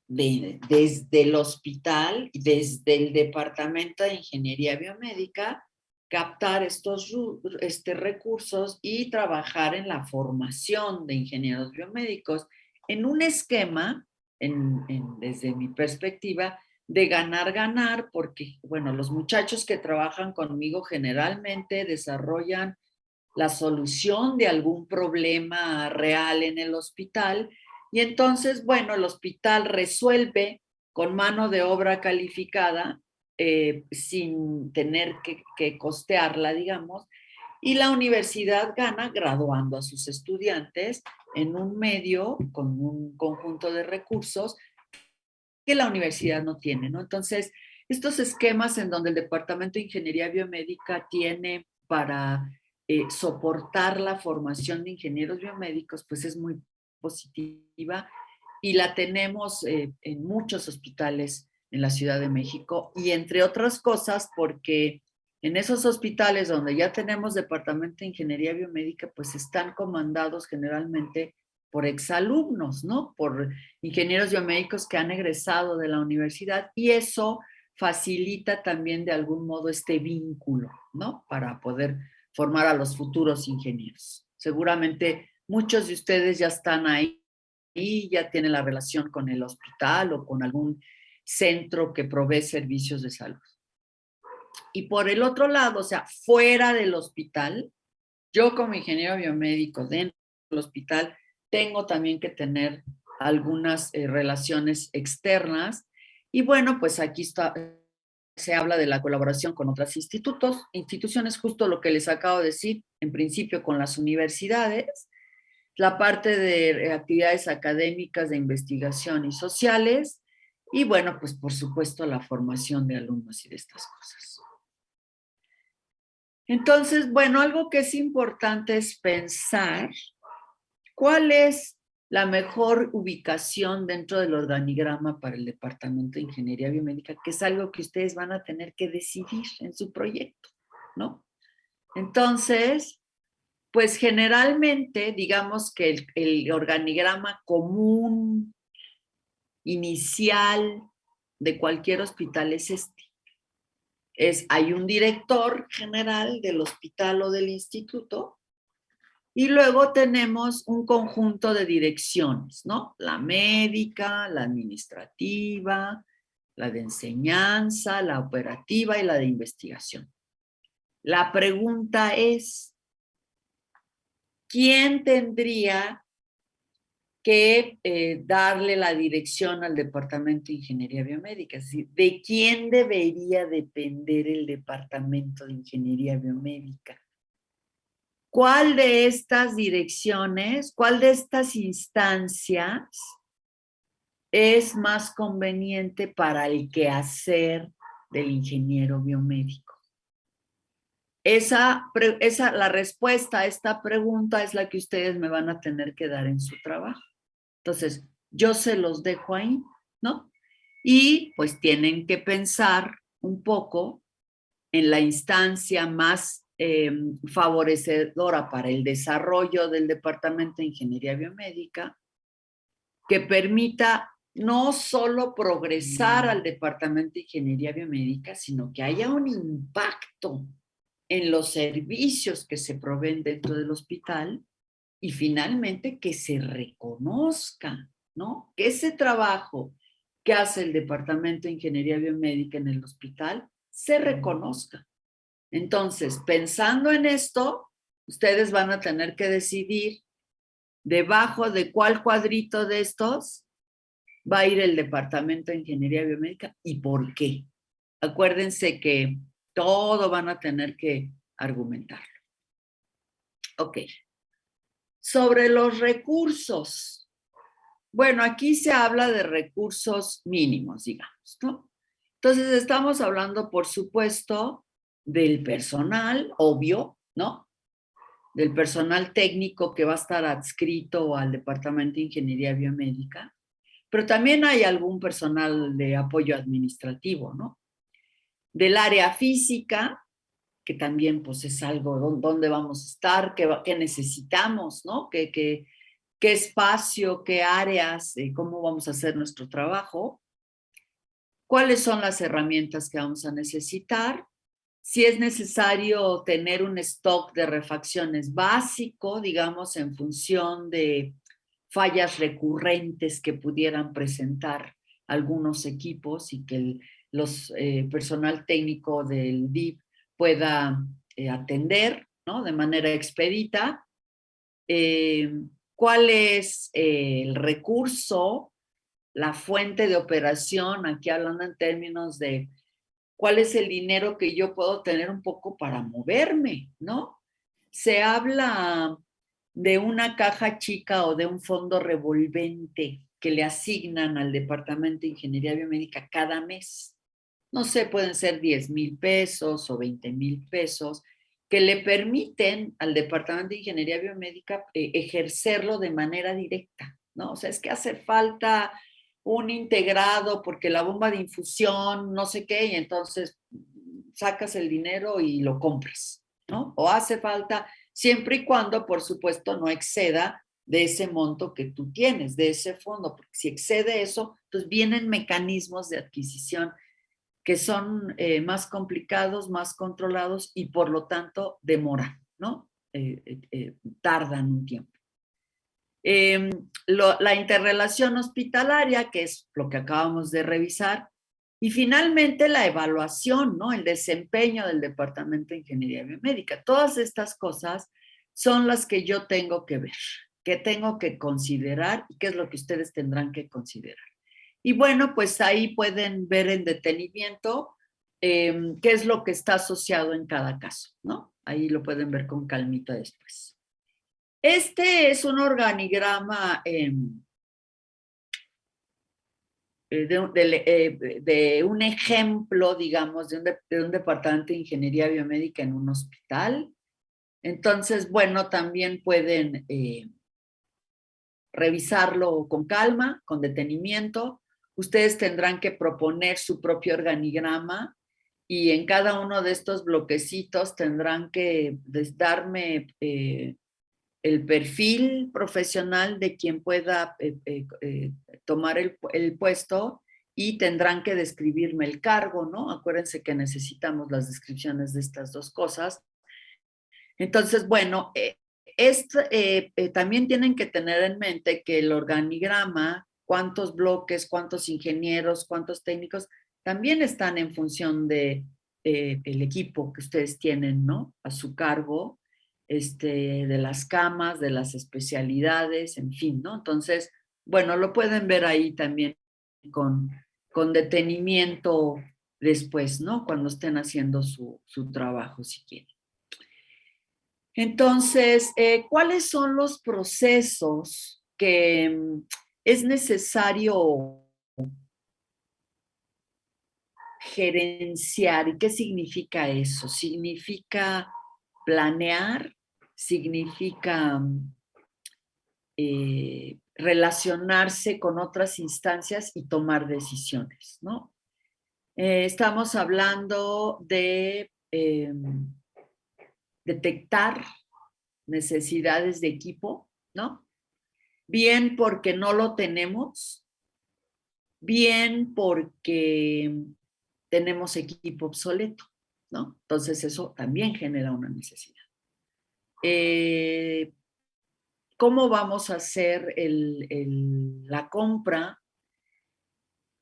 desde el hospital, desde el Departamento de Ingeniería Biomédica, captar estos recursos y trabajar en la formación de ingenieros biomédicos en un esquema, desde mi perspectiva, de ganar, porque, bueno, los muchachos que trabajan conmigo generalmente desarrollan la solución de algún problema real en el hospital, y entonces, bueno, el hospital resuelve con mano de obra calificada, sin tener que costearla, digamos, y la universidad gana graduando a sus estudiantes en un medio con un conjunto de recursos que la universidad no tiene, ¿no? Entonces, estos esquemas en donde el Departamento de Ingeniería Biomédica tiene para soportar la formación de ingenieros biomédicos, pues es muy positiva, y la tenemos en muchos hospitales en la Ciudad de México, y entre otras cosas porque en esos hospitales donde ya tenemos Departamento de Ingeniería Biomédica, pues están comandados generalmente por exalumnos, ¿no? Por ingenieros biomédicos que han egresado de la universidad, y eso facilita también de algún modo este vínculo, ¿no? Para poder formar a los futuros ingenieros. Seguramente muchos de ustedes ya están ahí y ya tienen la relación con el hospital o con algún centro que provee servicios de salud. Y por el otro lado, o sea, fuera del hospital, yo como ingeniero biomédico dentro del hospital tengo también que tener algunas relaciones externas, y bueno, pues aquí se habla de la colaboración con otras instituciones, justo lo que les acabo de decir, en principio con las universidades, la parte de actividades académicas, de investigación y sociales, y bueno, pues por supuesto la formación de alumnos y de estas cosas. Entonces, bueno, algo que es importante es pensar cuál es la mejor ubicación dentro del organigrama para el Departamento de Ingeniería Biomédica, que es algo que ustedes van a tener que decidir en su proyecto, ¿no? Entonces, pues generalmente, digamos que el organigrama común, inicial de cualquier hospital es este. Hay un director general del hospital o del instituto, y luego tenemos un conjunto de direcciones, ¿no? La médica, la administrativa, la de enseñanza, la operativa y la de investigación. La pregunta es, ¿quién tendría que darle la dirección al Departamento de Ingeniería Biomédica? Es decir, ¿de quién debería depender el Departamento de Ingeniería Biomédica? ¿Cuál de estas direcciones, cuál de estas instancias es más conveniente para el quehacer del ingeniero biomédico? La respuesta a esta pregunta es la que ustedes me van a tener que dar en su trabajo. Entonces, yo se los dejo ahí, ¿no? Y pues tienen que pensar un poco en la instancia más favorecedora para el desarrollo del Departamento de Ingeniería Biomédica, que permita no solo progresar al Departamento de Ingeniería Biomédica, sino que haya un impacto en los servicios que se proveen dentro del hospital y finalmente que se reconozca, ¿no? Que ese trabajo que hace el Departamento de Ingeniería Biomédica en el hospital se reconozca. Entonces, pensando en esto, ustedes van a tener que decidir debajo de cuál cuadrito de estos va a ir el Departamento de Ingeniería Biomédica y por qué. Acuérdense que todo van a tener que argumentarlo. Ok. Sobre los recursos. Bueno, aquí se habla de recursos mínimos, digamos, ¿no? Entonces, estamos hablando, por supuesto, del personal, obvio, ¿no? Del personal técnico que va a estar adscrito al Departamento de Ingeniería Biomédica, pero también hay algún personal de apoyo administrativo, ¿no? Del área física, que también pues es algo donde vamos a estar, qué necesitamos, ¿no? ¿Qué espacio, qué áreas, cómo vamos a hacer nuestro trabajo? ¿Cuáles son las herramientas que vamos a necesitar? Si es necesario tener un stock de refacciones básico, digamos, en función de fallas recurrentes que pudieran presentar algunos equipos y que los personal técnico del DIP pueda atender, ¿no? De manera expedita. ¿Cuál es el recurso, la fuente de operación? Aquí hablando en términos de cuál es el dinero que yo puedo tener un poco para moverme, ¿no? Se habla de una caja chica o de un fondo revolvente que le asignan al Departamento de Ingeniería Biomédica cada mes. No sé, pueden ser 10,000 pesos o 20,000 pesos, que le permiten al Departamento de Ingeniería Biomédica ejercerlo de manera directa, ¿no? O sea, es que hace falta un integrado porque la bomba de infusión, no sé qué, y entonces sacas el dinero y lo compras, ¿no? O hace falta, siempre y cuando, por supuesto, no exceda de ese monto que tú tienes, de ese fondo, porque si excede eso, pues vienen mecanismos de adquisición que son más complicados, más controlados y por lo tanto demoran, ¿no? Tardan un tiempo. La interrelación hospitalaria, que es lo que acabamos de revisar, y finalmente la evaluación, ¿no? El desempeño del Departamento de Ingeniería Biomédica. Todas estas cosas son las que yo tengo que ver, que tengo que considerar y qué es lo que ustedes tendrán que considerar. Y bueno, pues ahí pueden ver en detenimiento qué es lo que está asociado en cada caso, ¿no? Ahí lo pueden ver con calmita después. Este es un organigrama de un ejemplo, digamos, de un departamento de ingeniería biomédica en un hospital. Entonces, bueno, también pueden revisarlo con calma, con detenimiento. Ustedes tendrán que proponer su propio organigrama y en cada uno de estos bloquecitos tendrán que darme el perfil profesional de quien pueda tomar el puesto y tendrán que describirme el cargo, ¿no? Acuérdense que necesitamos las descripciones de estas dos cosas. Entonces, bueno, también tienen que tener en mente que el organigrama, cuántos bloques, cuántos ingenieros, cuántos técnicos, también están en función de el equipo que ustedes tienen, ¿no? A su cargo, de las camas, de las especialidades, en fin, ¿no? Entonces, bueno, lo pueden ver ahí también con detenimiento después, ¿no? Cuando estén haciendo su trabajo, si quieren. Entonces, ¿cuáles son los procesos que es necesario gerenciar? ¿Y qué significa eso? Significa planear, significa relacionarse con otras instancias y tomar decisiones, ¿no? Estamos hablando de detectar necesidades de equipo, ¿no? Bien porque no lo tenemos, bien porque tenemos equipo obsoleto, ¿no? Entonces eso también genera una necesidad. ¿Cómo vamos a hacer la compra?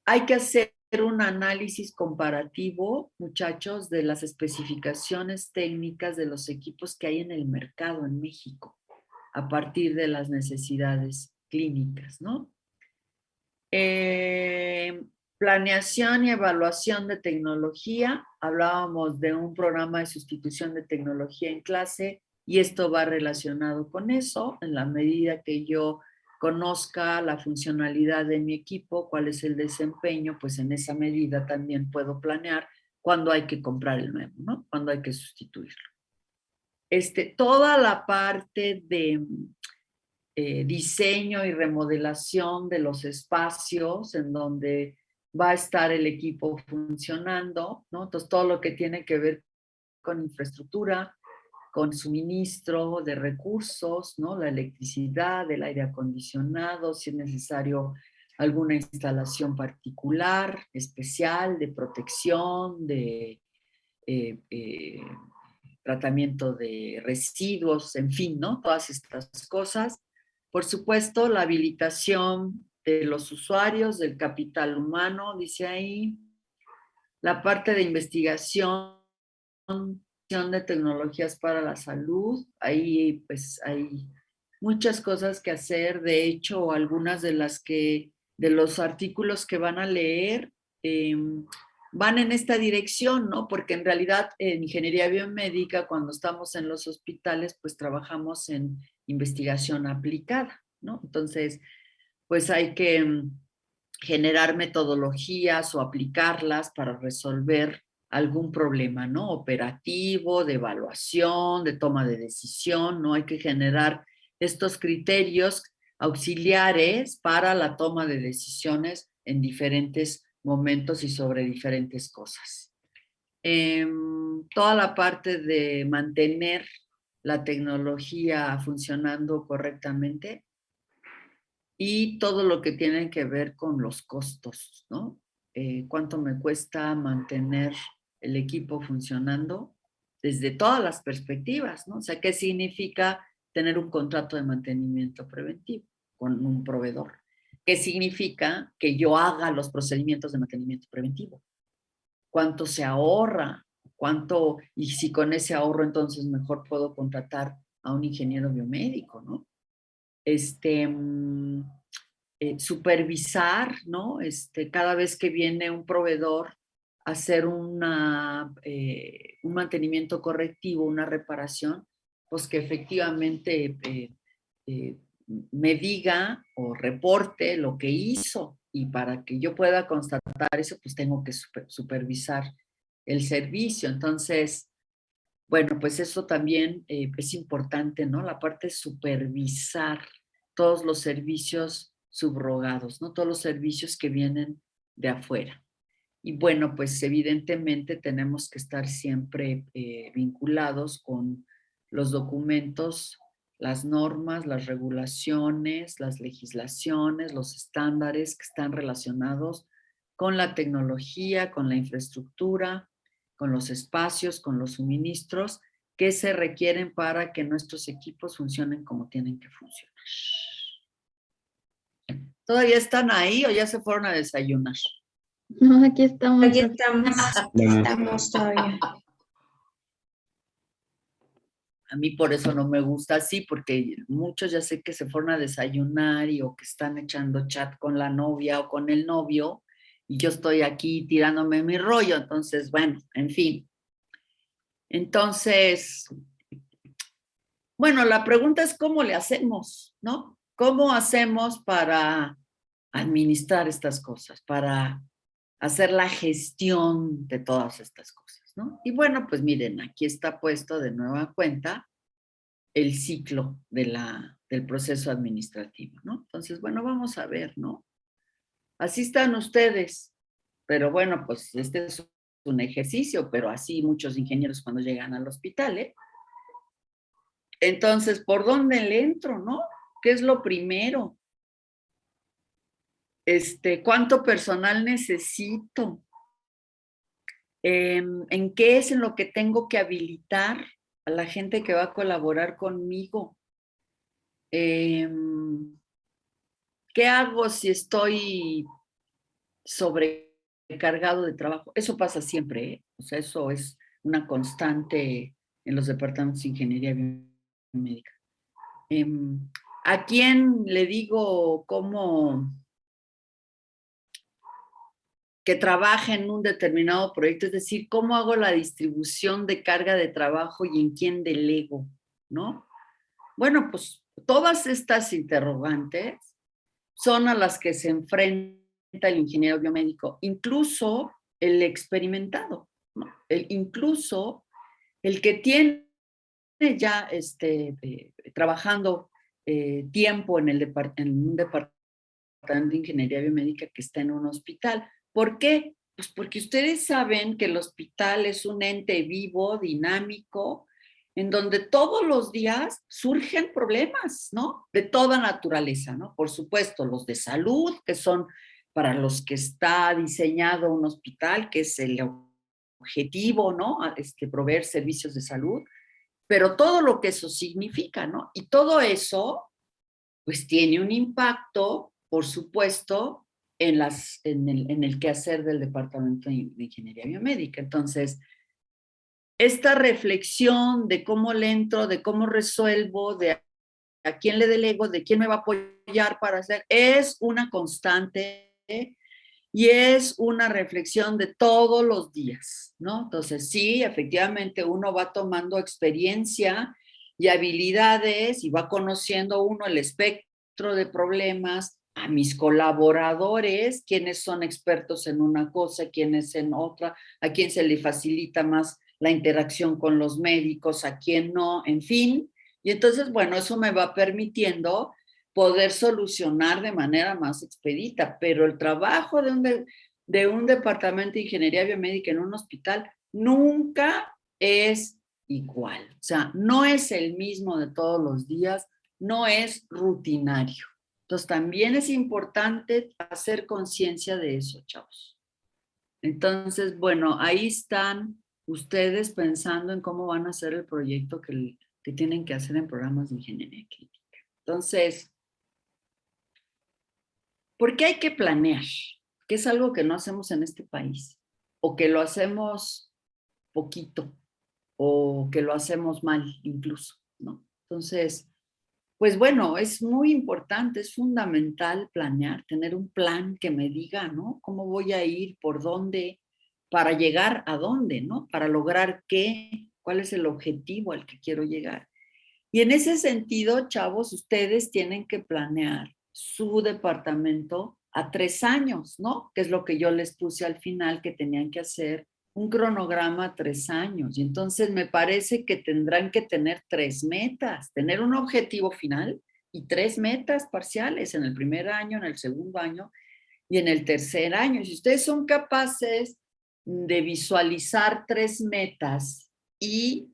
Hay que hacer un análisis comparativo, muchachos, de las especificaciones técnicas de los equipos que hay en el mercado en México, a partir de las necesidades clínicas, ¿no? Planeación y evaluación de tecnología. Hablábamos de un programa de sustitución de tecnología en clase y esto va relacionado con eso, en la medida que yo conozca la funcionalidad de mi equipo, cuál es el desempeño, pues en esa medida también puedo planear cuándo hay que comprar el nuevo, ¿no? Cuándo hay que sustituirlo. Toda la parte de diseño y remodelación de los espacios en donde va a estar el equipo funcionando, ¿no? Entonces, todo lo que tiene que ver con infraestructura, con suministro de recursos, ¿no? La electricidad, el aire acondicionado, si es necesario alguna instalación particular, especial, de protección, de tratamiento de residuos, en fin, ¿no? Todas estas cosas. Por supuesto, la habilitación de los usuarios, del capital humano, dice ahí. La parte de investigación de tecnologías para la salud. Ahí pues hay muchas cosas que hacer. De hecho, algunas de los artículos que van a leer van en esta dirección, ¿no? Porque en realidad en ingeniería biomédica, cuando estamos en los hospitales, pues trabajamos en investigación aplicada, ¿no? Entonces, pues hay que generar metodologías o aplicarlas para resolver algún problema, ¿no? Operativo, de evaluación, de toma de decisión, ¿no? Hay que generar estos criterios auxiliares para la toma de decisiones en diferentes momentos y sobre diferentes cosas. Toda la parte de mantener la tecnología funcionando correctamente y todo lo que tiene que ver con los costos, ¿no? ¿Cuánto me cuesta mantener el equipo funcionando desde todas las perspectivas, ¿no? O sea, ¿qué significa tener un contrato de mantenimiento preventivo con un proveedor? ¿Qué significa que yo haga los procedimientos de mantenimiento preventivo? ¿Cuánto se ahorra? ¿Cuánto? Y si con ese ahorro entonces mejor puedo contratar a un ingeniero biomédico, ¿no? Supervisar, ¿no? Cada vez que viene un proveedor a hacer un mantenimiento correctivo, una reparación, pues que efectivamente me diga o reporte lo que hizo, y para que yo pueda constatar eso, pues tengo que supervisar el servicio. Entonces, bueno, pues eso también es importante, ¿no? La parte de supervisar todos los servicios subrogados, ¿no? Todos los servicios que vienen de afuera. Y bueno, pues evidentemente tenemos que estar siempre vinculados con los documentos, las normas, las regulaciones, las legislaciones, los estándares que están relacionados con la tecnología, con la infraestructura, con los espacios, con los suministros que se requieren para que nuestros equipos funcionen como tienen que funcionar. ¿Todavía están ahí o ya se fueron a desayunar? No, aquí estamos. Aquí estamos todavía. A mí por eso no me gusta así, porque muchos ya sé que se fueron a desayunar o que están echando chat con la novia o con el novio, y yo estoy aquí tirándome mi rollo. Entonces, bueno, en fin. Entonces, bueno, la pregunta es cómo le hacemos, ¿no? ¿Cómo hacemos para administrar estas cosas, para hacer la gestión de todas estas cosas, ¿no? Y bueno, pues miren, aquí está puesto de nueva cuenta el ciclo del proceso administrativo, ¿no? Entonces, bueno, vamos a ver, ¿no? Así están ustedes, pero bueno, pues este es un ejercicio, pero así muchos ingenieros cuando llegan al hospital, ¿eh? Entonces, ¿por dónde le entro, no? ¿Qué es lo primero? ¿Cuánto personal necesito? ¿En qué es en lo que tengo que habilitar a la gente que va a colaborar conmigo? ¿Qué hago si estoy sobrecargado de trabajo? Eso pasa siempre, ¿eh? O sea, eso es una constante en los departamentos de ingeniería biomédica. ¿A quién le digo cómo que trabaja en un determinado proyecto? Es decir, ¿cómo hago la distribución de carga de trabajo y en quién delego, ¿no? Bueno, pues todas estas interrogantes son a las que se enfrenta el ingeniero biomédico, incluso el experimentado, ¿no? Incluso el que tiene ya trabajando tiempo en un departamento de ingeniería biomédica que está en un hospital. ¿Por qué? Pues porque ustedes saben que el hospital es un ente vivo, dinámico, en donde todos los días surgen problemas, ¿no? De toda naturaleza, ¿no? Por supuesto, los de salud, que son para los que está diseñado un hospital, que es el objetivo, ¿no? Proveer servicios de salud, pero todo lo que eso significa, ¿no? Y todo eso, pues tiene un impacto, por supuesto, en el quehacer del Departamento de Ingeniería Biomédica. Entonces, esta reflexión de cómo le entro, de cómo resuelvo, de a quién le delego, de quién me va a apoyar para hacer, es una constante y es una reflexión de todos los días, ¿no? Entonces, sí, efectivamente, uno va tomando experiencia y habilidades y va conociendo uno el espectro de problemas, a mis colaboradores, quiénes son expertos en una cosa, quiénes en otra, a quién se le facilita más la interacción con los médicos, a quién no, en fin. Y entonces, bueno, eso me va permitiendo poder solucionar de manera más expedita, pero el trabajo de un departamento de ingeniería biomédica en un hospital nunca es igual. O sea, no es el mismo de todos los días, no es rutinario. Entonces, también es importante hacer conciencia de eso, chavos. Entonces, bueno, ahí están ustedes pensando en cómo van a hacer el proyecto que tienen que hacer en programas de ingeniería clínica. Entonces, ¿por qué hay que planear? Que es algo que no hacemos en este país, o que lo hacemos poquito, o que lo hacemos mal incluso, ¿no? Entonces, pues bueno, es muy importante, es fundamental planear, tener un plan que me diga, ¿no? ¿Cómo voy a ir? ¿Por dónde? Para llegar a dónde, ¿no? Para lograr qué, cuál es el objetivo al que quiero llegar. Y en ese sentido, chavos, ustedes tienen que planear su departamento a 3 años, ¿no? Que es lo que yo les puse al final, que tenían que hacer un cronograma a 3 años. Y entonces me parece que tendrán que tener 3 metas, tener un objetivo final y 3 metas parciales en el primer año, en el segundo año y en el tercer año. Si ustedes son capaces de visualizar 3 metas y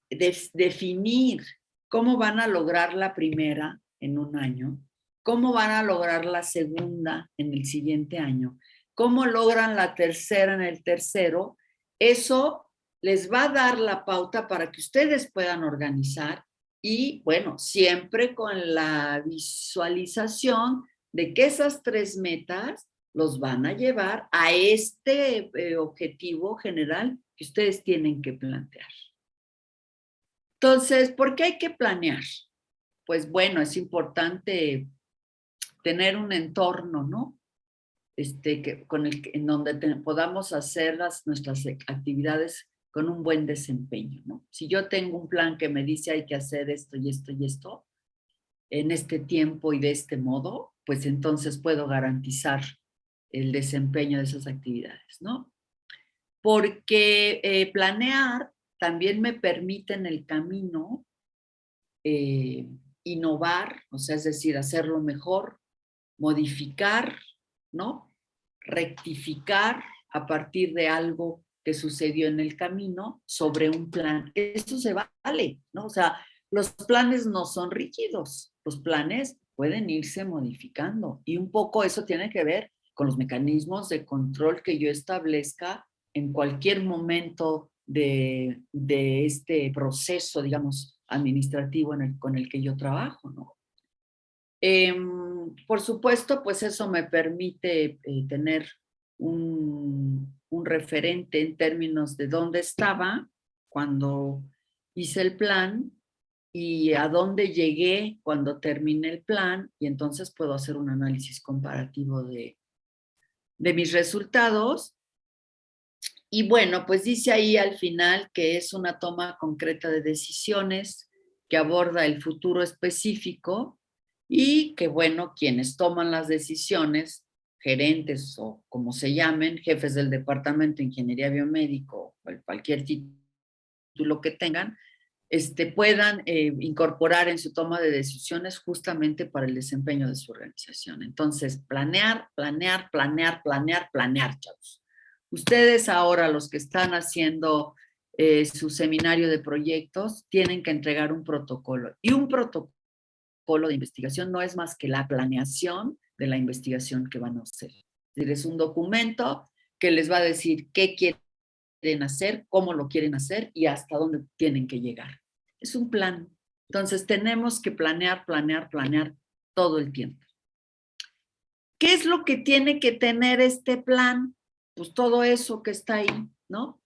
definir cómo van a lograr la primera en un año, cómo van a lograr la segunda en el siguiente año, cómo logran la tercera en el tercero, eso les va a dar la pauta para que ustedes puedan organizar y, bueno, siempre con la visualización de que esas 3 metas los van a llevar a este objetivo general que ustedes tienen que plantear. Entonces, ¿por qué hay que planear? Pues bueno, es importante tener un entorno, ¿no? En donde podamos hacer nuestras actividades con un buen desempeño, ¿no? Si yo tengo un plan que me dice hay que hacer esto y esto y esto, en este tiempo y de este modo, pues entonces puedo garantizar el desempeño de esas actividades, ¿no? Porque planear también me permite en el camino innovar, o sea, es decir, hacerlo mejor, modificar, ¿no? Rectificar a partir de algo que sucedió en el camino sobre un plan. Esto se vale, ¿no? O sea, los planes no son rígidos, los planes pueden irse modificando y un poco eso tiene que ver con los mecanismos de control que yo establezca en cualquier momento de este proceso, digamos, administrativo con el que yo trabajo, ¿no? Por supuesto, pues eso me permite tener un referente en términos de dónde estaba cuando hice el plan y a dónde llegué cuando terminé el plan, y entonces puedo hacer un análisis comparativo de mis resultados. Y bueno, pues dice ahí al final que es una toma concreta de decisiones que aborda el futuro específico y que, bueno, quienes toman las decisiones, gerentes o como se llamen, jefes del departamento de ingeniería biomédico o cualquier título que tengan, puedan incorporar en su toma de decisiones justamente para el desempeño de su organización. Entonces, planear, planear, planear, planear, planear, chavos. Ustedes ahora, los que están haciendo su seminario de proyectos, tienen que entregar un protocolo. Y un protocolo de investigación no es más que la planeación de la investigación que van a hacer. Es decir, es un documento que les va a decir qué quieren hacer, cómo lo quieren hacer y hasta dónde tienen que llegar. Es un plan. Entonces, tenemos que planear, planear, planear todo el tiempo. ¿Qué es lo que tiene que tener este plan? Pues todo eso que está ahí, ¿no?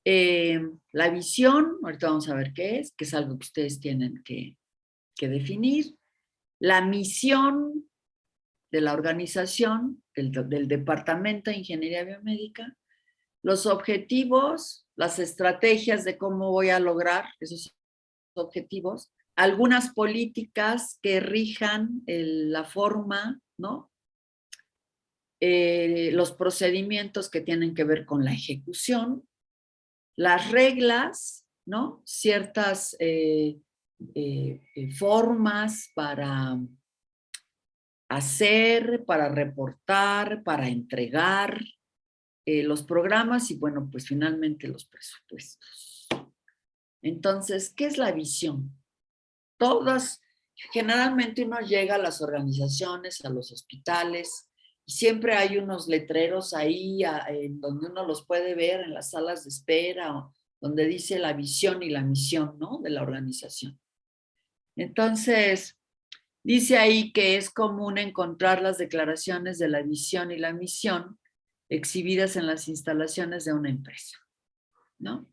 La visión, ahorita vamos a ver qué es algo que ustedes tienen que definir. La misión de la organización, del Departamento de Ingeniería Biomédica, los objetivos, las estrategias de cómo voy a lograr esos objetivos, algunas políticas que rijan la forma, ¿no? Los procedimientos que tienen que ver con la ejecución, las reglas, ¿no? Ciertas formas para hacer, para reportar, para entregar los programas y, bueno, pues finalmente los presupuestos. Entonces, ¿qué es la visión? Generalmente uno llega a las organizaciones, a los hospitales, y siempre hay unos letreros ahí en donde uno los puede ver en las salas de espera, donde dice la visión y la misión, ¿no? De la organización. Entonces, dice ahí que es común encontrar las declaraciones de la visión y la misión exhibidas en las instalaciones de una empresa, ¿no?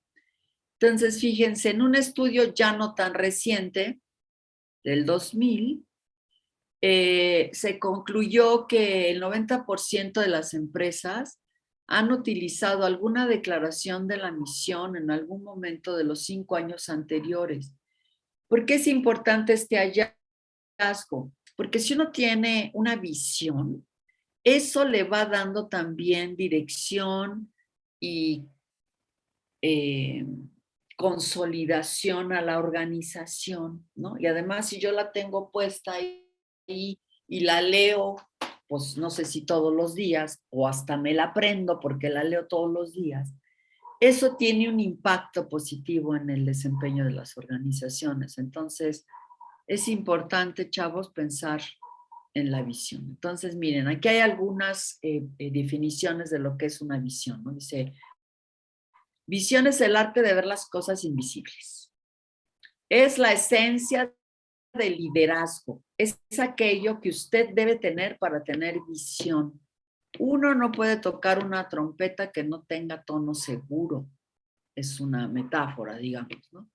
Entonces, fíjense, en un estudio ya no tan reciente, del 2000, se concluyó que el 90% de las empresas han utilizado alguna declaración de la misión en algún momento de los 5 años anteriores. ¿Por qué es importante este hallazgo? Porque si uno tiene una visión, eso le va dando también dirección y consolidación a la organización, ¿no? Y además, si yo la tengo puesta ahí y la leo, pues no sé si todos los días, o hasta me la aprendo porque la leo todos los días, eso tiene un impacto positivo en el desempeño de las organizaciones. Entonces, es importante, chavos, pensar en la visión. Entonces, miren, aquí hay algunas definiciones de lo que es una visión, ¿no? Dice, visión es el arte de ver las cosas invisibles. Es la esencia del liderazgo. Es aquello que usted debe tener para tener visión. Uno no puede tocar una trompeta que no tenga tono seguro. Es una metáfora, digamos, ¿no?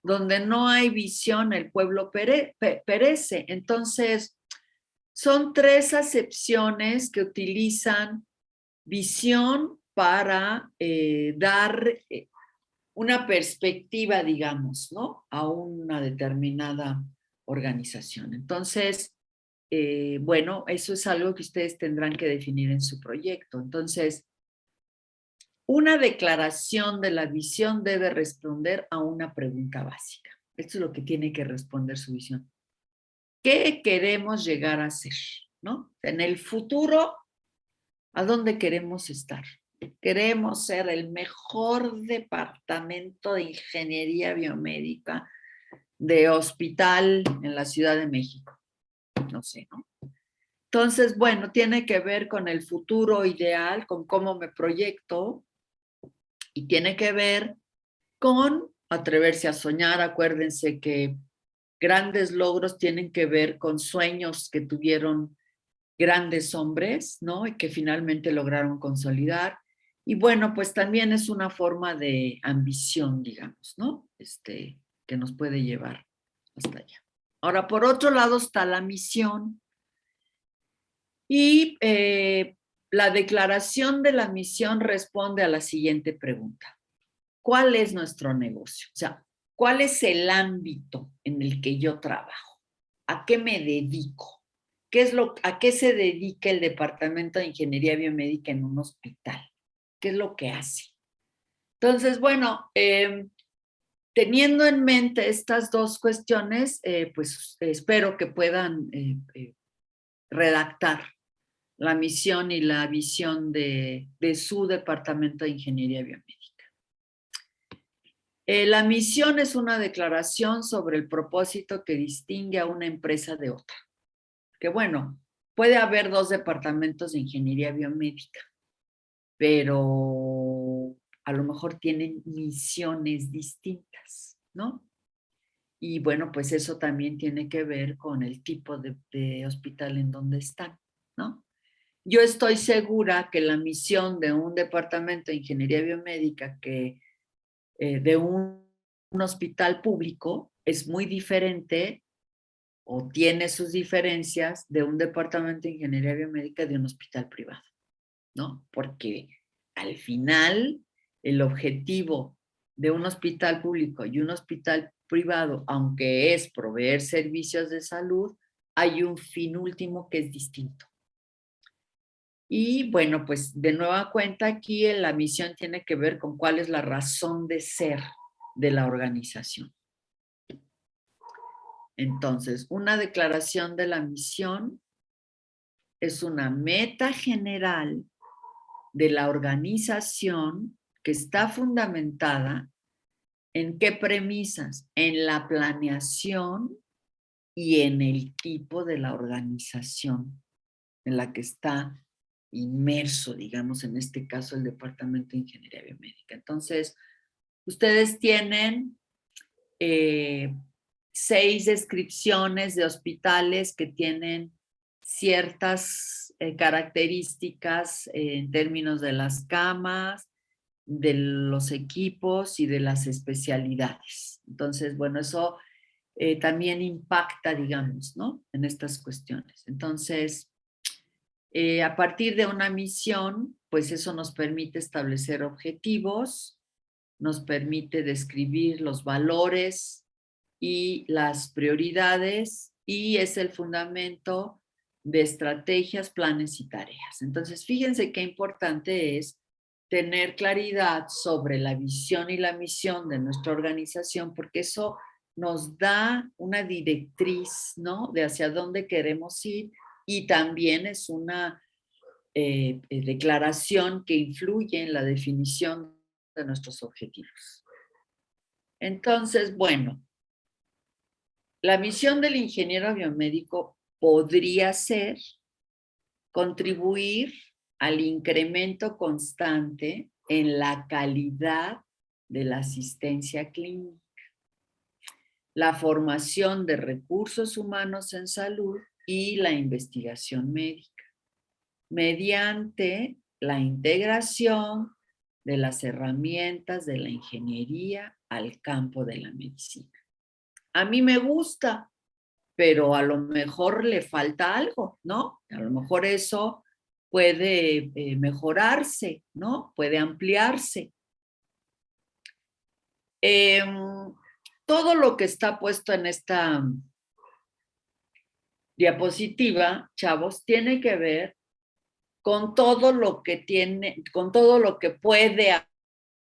Donde no hay visión, el pueblo perece. Entonces, son 3 acepciones que utilizan visión para dar una perspectiva, digamos, ¿no? A una determinada organización. Entonces, bueno, eso es algo que ustedes tendrán que definir en su proyecto. Entonces, una declaración de la visión debe responder a una pregunta básica. Esto es lo que tiene que responder su visión. ¿Qué queremos llegar a ser? ¿No? En el futuro, ¿a dónde queremos estar? Queremos ser el mejor departamento de ingeniería biomédica de hospital en la Ciudad de México. No sé, ¿no? Entonces, bueno, tiene que ver con el futuro ideal, con cómo me proyecto, y tiene que ver con atreverse a soñar. Acuérdense que grandes logros tienen que ver con sueños que tuvieron grandes hombres, ¿no? Y que finalmente lograron consolidar. Y bueno, pues también es una forma de ambición, digamos, ¿no? Que nos puede llevar hasta allá. Ahora, por otro lado está la misión. Y la declaración de la misión responde a la siguiente pregunta. ¿Cuál es nuestro negocio? O sea, ¿cuál es el ámbito en el que yo trabajo? ¿A qué me dedico? ¿A qué se dedica el Departamento de Ingeniería Biomédica en un hospital? ¿Qué es lo que hace? Entonces, bueno, teniendo en mente estas 2 cuestiones, pues espero que puedan redactar la misión y la visión de su Departamento de Ingeniería Biomédica. La misión es una declaración sobre el propósito que distingue a una empresa de otra. Que bueno, puede haber 2 departamentos de ingeniería biomédica, pero a lo mejor tienen misiones distintas, ¿no? Y bueno, pues eso también tiene que ver con el tipo de hospital en donde están, ¿no? Yo estoy segura que la misión de un departamento de ingeniería biomédica de un hospital público es muy diferente o tiene sus diferencias de un departamento de ingeniería biomédica de un hospital privado, ¿no? Porque al final el objetivo de un hospital público y un hospital privado, aunque es proveer servicios de salud, hay un fin último que es distinto. Y bueno, pues de nueva cuenta aquí la misión tiene que ver con cuál es la razón de ser de la organización. Entonces, una declaración de la misión es una meta general de la organización que está fundamentada en qué premisas, en la planeación y en el tipo de la organización en la que está inmerso, digamos, en este caso el Departamento de Ingeniería Biomédica. Entonces, ustedes tienen 6 descripciones de hospitales que tienen ciertas características en términos de las camas, de los equipos y de las especialidades. Entonces, bueno, eso también impacta, digamos, ¿no? En estas cuestiones. Entonces, a partir de una misión, pues eso nos permite establecer objetivos, nos permite describir los valores y las prioridades, y es el fundamento de estrategias, planes y tareas. Entonces, fíjense qué importante es tener claridad sobre la visión y la misión de nuestra organización, porque eso nos da una directriz, ¿no? De hacia dónde queremos ir, y también es una declaración que influye en la definición de nuestros objetivos. Entonces, bueno, la misión del ingeniero biomédico podría ser contribuir al incremento constante en la calidad de la asistencia clínica, la formación de recursos humanos en salud y la investigación médica, mediante la integración de las herramientas de la ingeniería al campo de la medicina. A mí me gusta, pero a lo mejor le falta algo, ¿no? A lo mejor eso puede mejorarse, ¿no? Puede ampliarse. Todo lo que está puesto en esta diapositiva, chavos, tiene que ver con todo lo que con todo lo que puede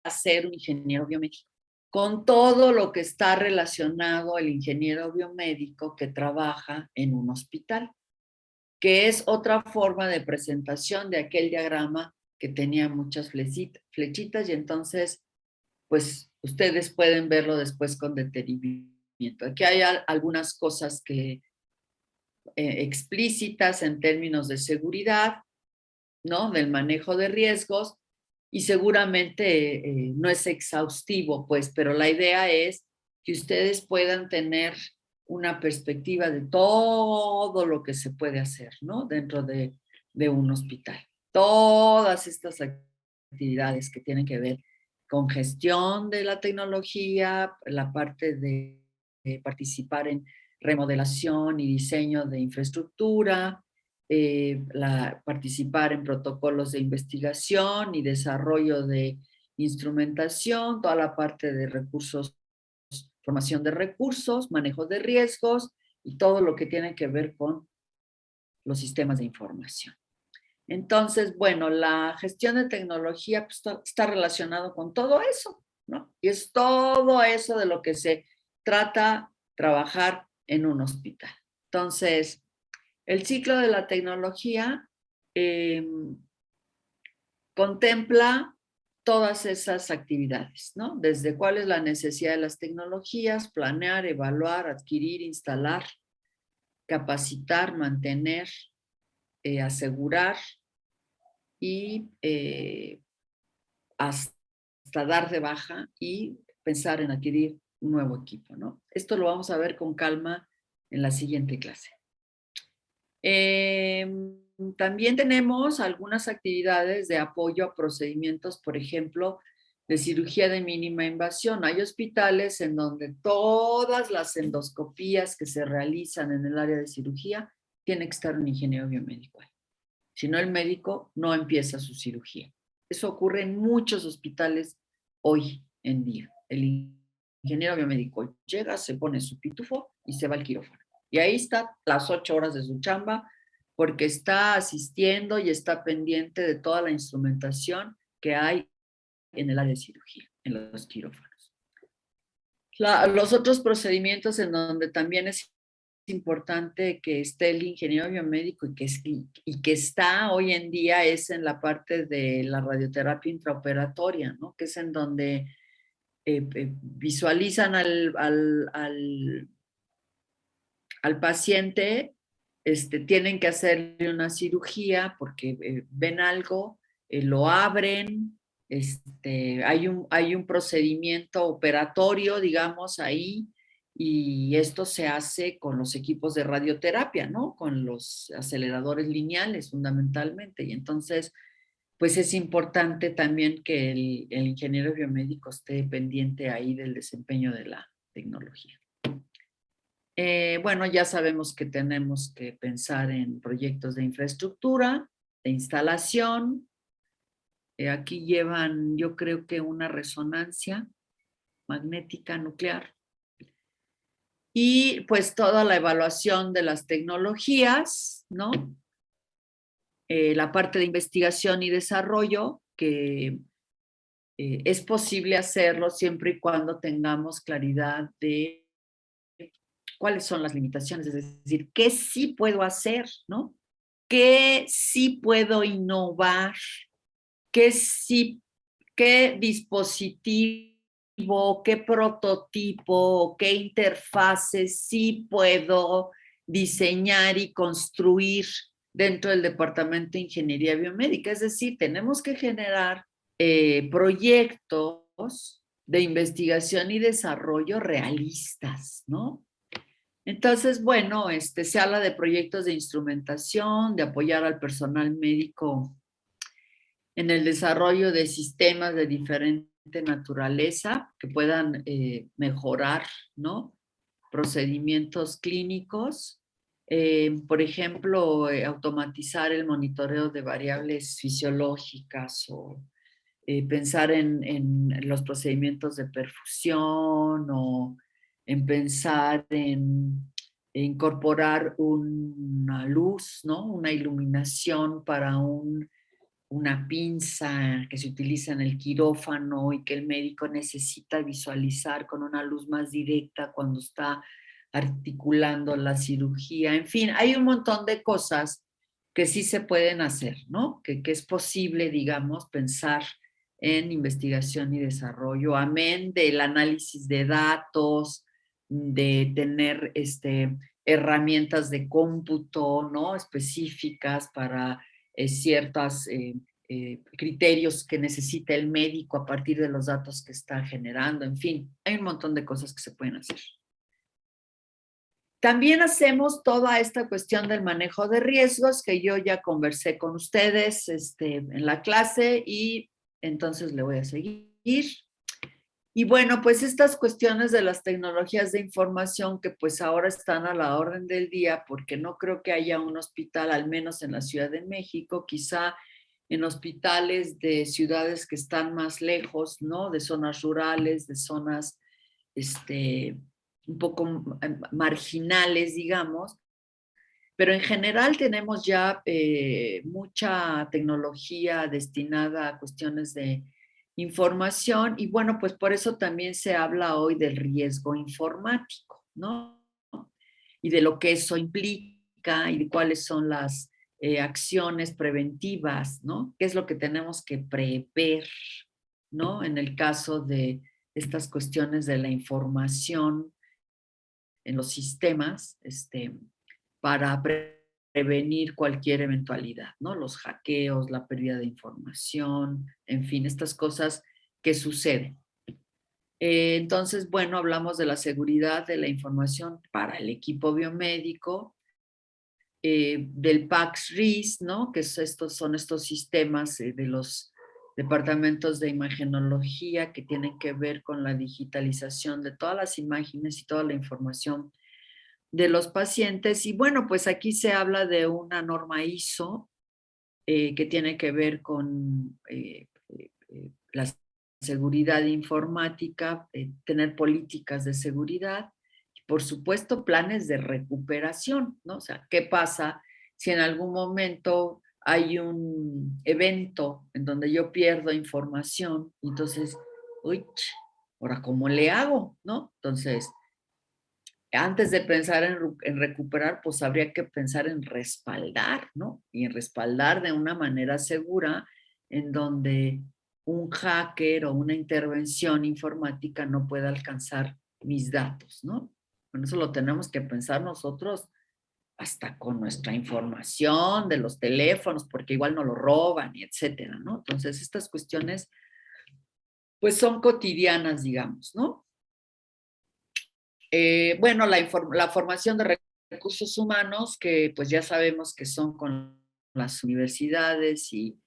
hacer un ingeniero biomédico, con todo lo que está relacionado al ingeniero biomédico que trabaja en un hospital, que es otra forma de presentación de aquel diagrama que tenía muchas flechitas, y entonces, pues, ustedes pueden verlo después con detenimiento. Aquí hay algunas cosas que explícitas en términos de seguridad, ¿no? Del manejo de riesgos, y seguramente no es exhaustivo, pues, pero la idea es que ustedes puedan tener una perspectiva de todo lo que se puede hacer, ¿no? Dentro de un hospital. Todas estas actividades que tienen que ver con gestión de la tecnología, la parte de participar en remodelación y diseño de infraestructura, participar en protocolos de investigación y desarrollo de instrumentación, toda la parte de recursos, formación de recursos, manejo de riesgos y todo lo que tiene que ver con los sistemas de información. Entonces, bueno, la gestión de tecnología pues, está relacionado con todo eso, ¿no? Y es todo eso de lo que se trata trabajar en un hospital. Entonces, el ciclo de la tecnología contempla todas esas actividades, ¿no? Desde cuál es la necesidad de las tecnologías, planear, evaluar, adquirir, instalar, capacitar, mantener, asegurar y hasta dar de baja y pensar en adquirir un nuevo equipo, ¿no? Esto lo vamos a ver con calma en la siguiente clase. También tenemos algunas actividades de apoyo a procedimientos, por ejemplo, de cirugía de mínima invasión. Hay hospitales en donde todas las endoscopías que se realizan en el área de cirugía tiene que estar un ingeniero biomédico ahí. Si no, el médico no empieza su cirugía. Eso ocurre en muchos hospitales hoy en día. El ingeniero biomédico llega, se pone su pitufo y se va al quirófano. Y ahí está las 8 horas de su chamba, porque está asistiendo y está pendiente de toda la instrumentación que hay en el área de cirugía, en los quirófanos. Los otros procedimientos en donde también es importante que esté el ingeniero biomédico y que está hoy en día es en la parte de la radioterapia intraoperatoria, ¿no? Que es en donde visualizan al paciente, tienen que hacerle una cirugía porque ven algo, lo abren, hay un procedimiento operatorio, digamos, ahí, y esto se hace con los equipos de radioterapia, ¿no? Con los aceleradores lineales, fundamentalmente. Y entonces, pues es importante también que el ingeniero biomédico esté pendiente ahí del desempeño de la tecnología. Bueno, ya sabemos que tenemos que pensar en proyectos de infraestructura, de instalación. Aquí llevan, yo creo que una resonancia magnética nuclear. Y pues toda la evaluación de las tecnologías, ¿no? La parte de investigación y desarrollo, que es posible hacerlo siempre y cuando tengamos claridad de cuáles son las limitaciones, es decir, qué sí puedo hacer, ¿no? ¿Qué sí puedo innovar? ¿Qué dispositivo, qué prototipo, qué interfaces sí puedo diseñar y construir dentro del Departamento de Ingeniería Biomédica? Es decir, tenemos que generar proyectos de investigación y desarrollo realistas, ¿no? Entonces, bueno, se habla de proyectos de instrumentación, de apoyar al personal médico en el desarrollo de sistemas de diferente naturaleza que puedan mejorar, ¿no? Procedimientos clínicos. Por ejemplo, automatizar el monitoreo de variables fisiológicas o pensar en los procedimientos de perfusión o en pensar en incorporar una luz, ¿no? Una iluminación para una pinza que se utiliza en el quirófano y que el médico necesita visualizar con una luz más directa cuando está articulando la cirugía. En fin, hay un montón de cosas que sí se pueden hacer, ¿no? Que es posible, digamos, pensar en investigación y desarrollo, amén del análisis de datos, de tener herramientas de cómputo, ¿no? Específicas para ciertos criterios que necesita el médico a partir de los datos que está generando. En fin, hay un montón de cosas que se pueden hacer. También hacemos toda esta cuestión del manejo de riesgos que yo ya conversé con ustedes en la clase y entonces le voy a seguir. Y bueno, pues estas cuestiones de las tecnologías de información que pues ahora están a la orden del día, porque no creo que haya un hospital, al menos en la Ciudad de México, quizá en hospitales de ciudades que están más lejos, ¿no? De zonas rurales, de zonas un poco marginales, digamos. Pero en general tenemos ya mucha tecnología destinada a cuestiones de información y bueno, pues por eso también se habla hoy del riesgo informático, ¿no? Y de lo que eso implica y de cuáles son las acciones preventivas, ¿no? ¿Qué es lo que tenemos que prever, ¿no? En el caso de estas cuestiones de la información en los sistemas, para prevenir cualquier eventualidad, ¿no? Los hackeos, la pérdida de información, en fin, estas cosas que suceden. Entonces, bueno, hablamos de la seguridad de la información para el equipo biomédico, del PACS-RIS, ¿no? Que son estos sistemas de los departamentos de imagenología que tienen que ver con la digitalización de todas las imágenes y toda la información de los pacientes. Y bueno, pues aquí se habla de una norma ISO que tiene que ver con la seguridad informática, tener políticas de seguridad y por supuesto planes de recuperación, ¿no? O sea, ¿qué pasa si en algún momento hay un evento en donde yo pierdo información? Entonces, uy, ahora, ¿cómo le hago? ¿No? Entonces, antes de pensar en recuperar, pues habría que pensar en respaldar, ¿no? Y en respaldar de una manera segura en donde un hacker o una intervención informática no pueda alcanzar mis datos, ¿no? Bueno, eso lo tenemos que pensar nosotros hasta con nuestra información de los teléfonos, porque igual no lo roban y etcétera, ¿no? Entonces, estas cuestiones, pues son cotidianas, digamos, ¿no? Bueno, la formación de recursos humanos, que pues ya sabemos que son con las universidades y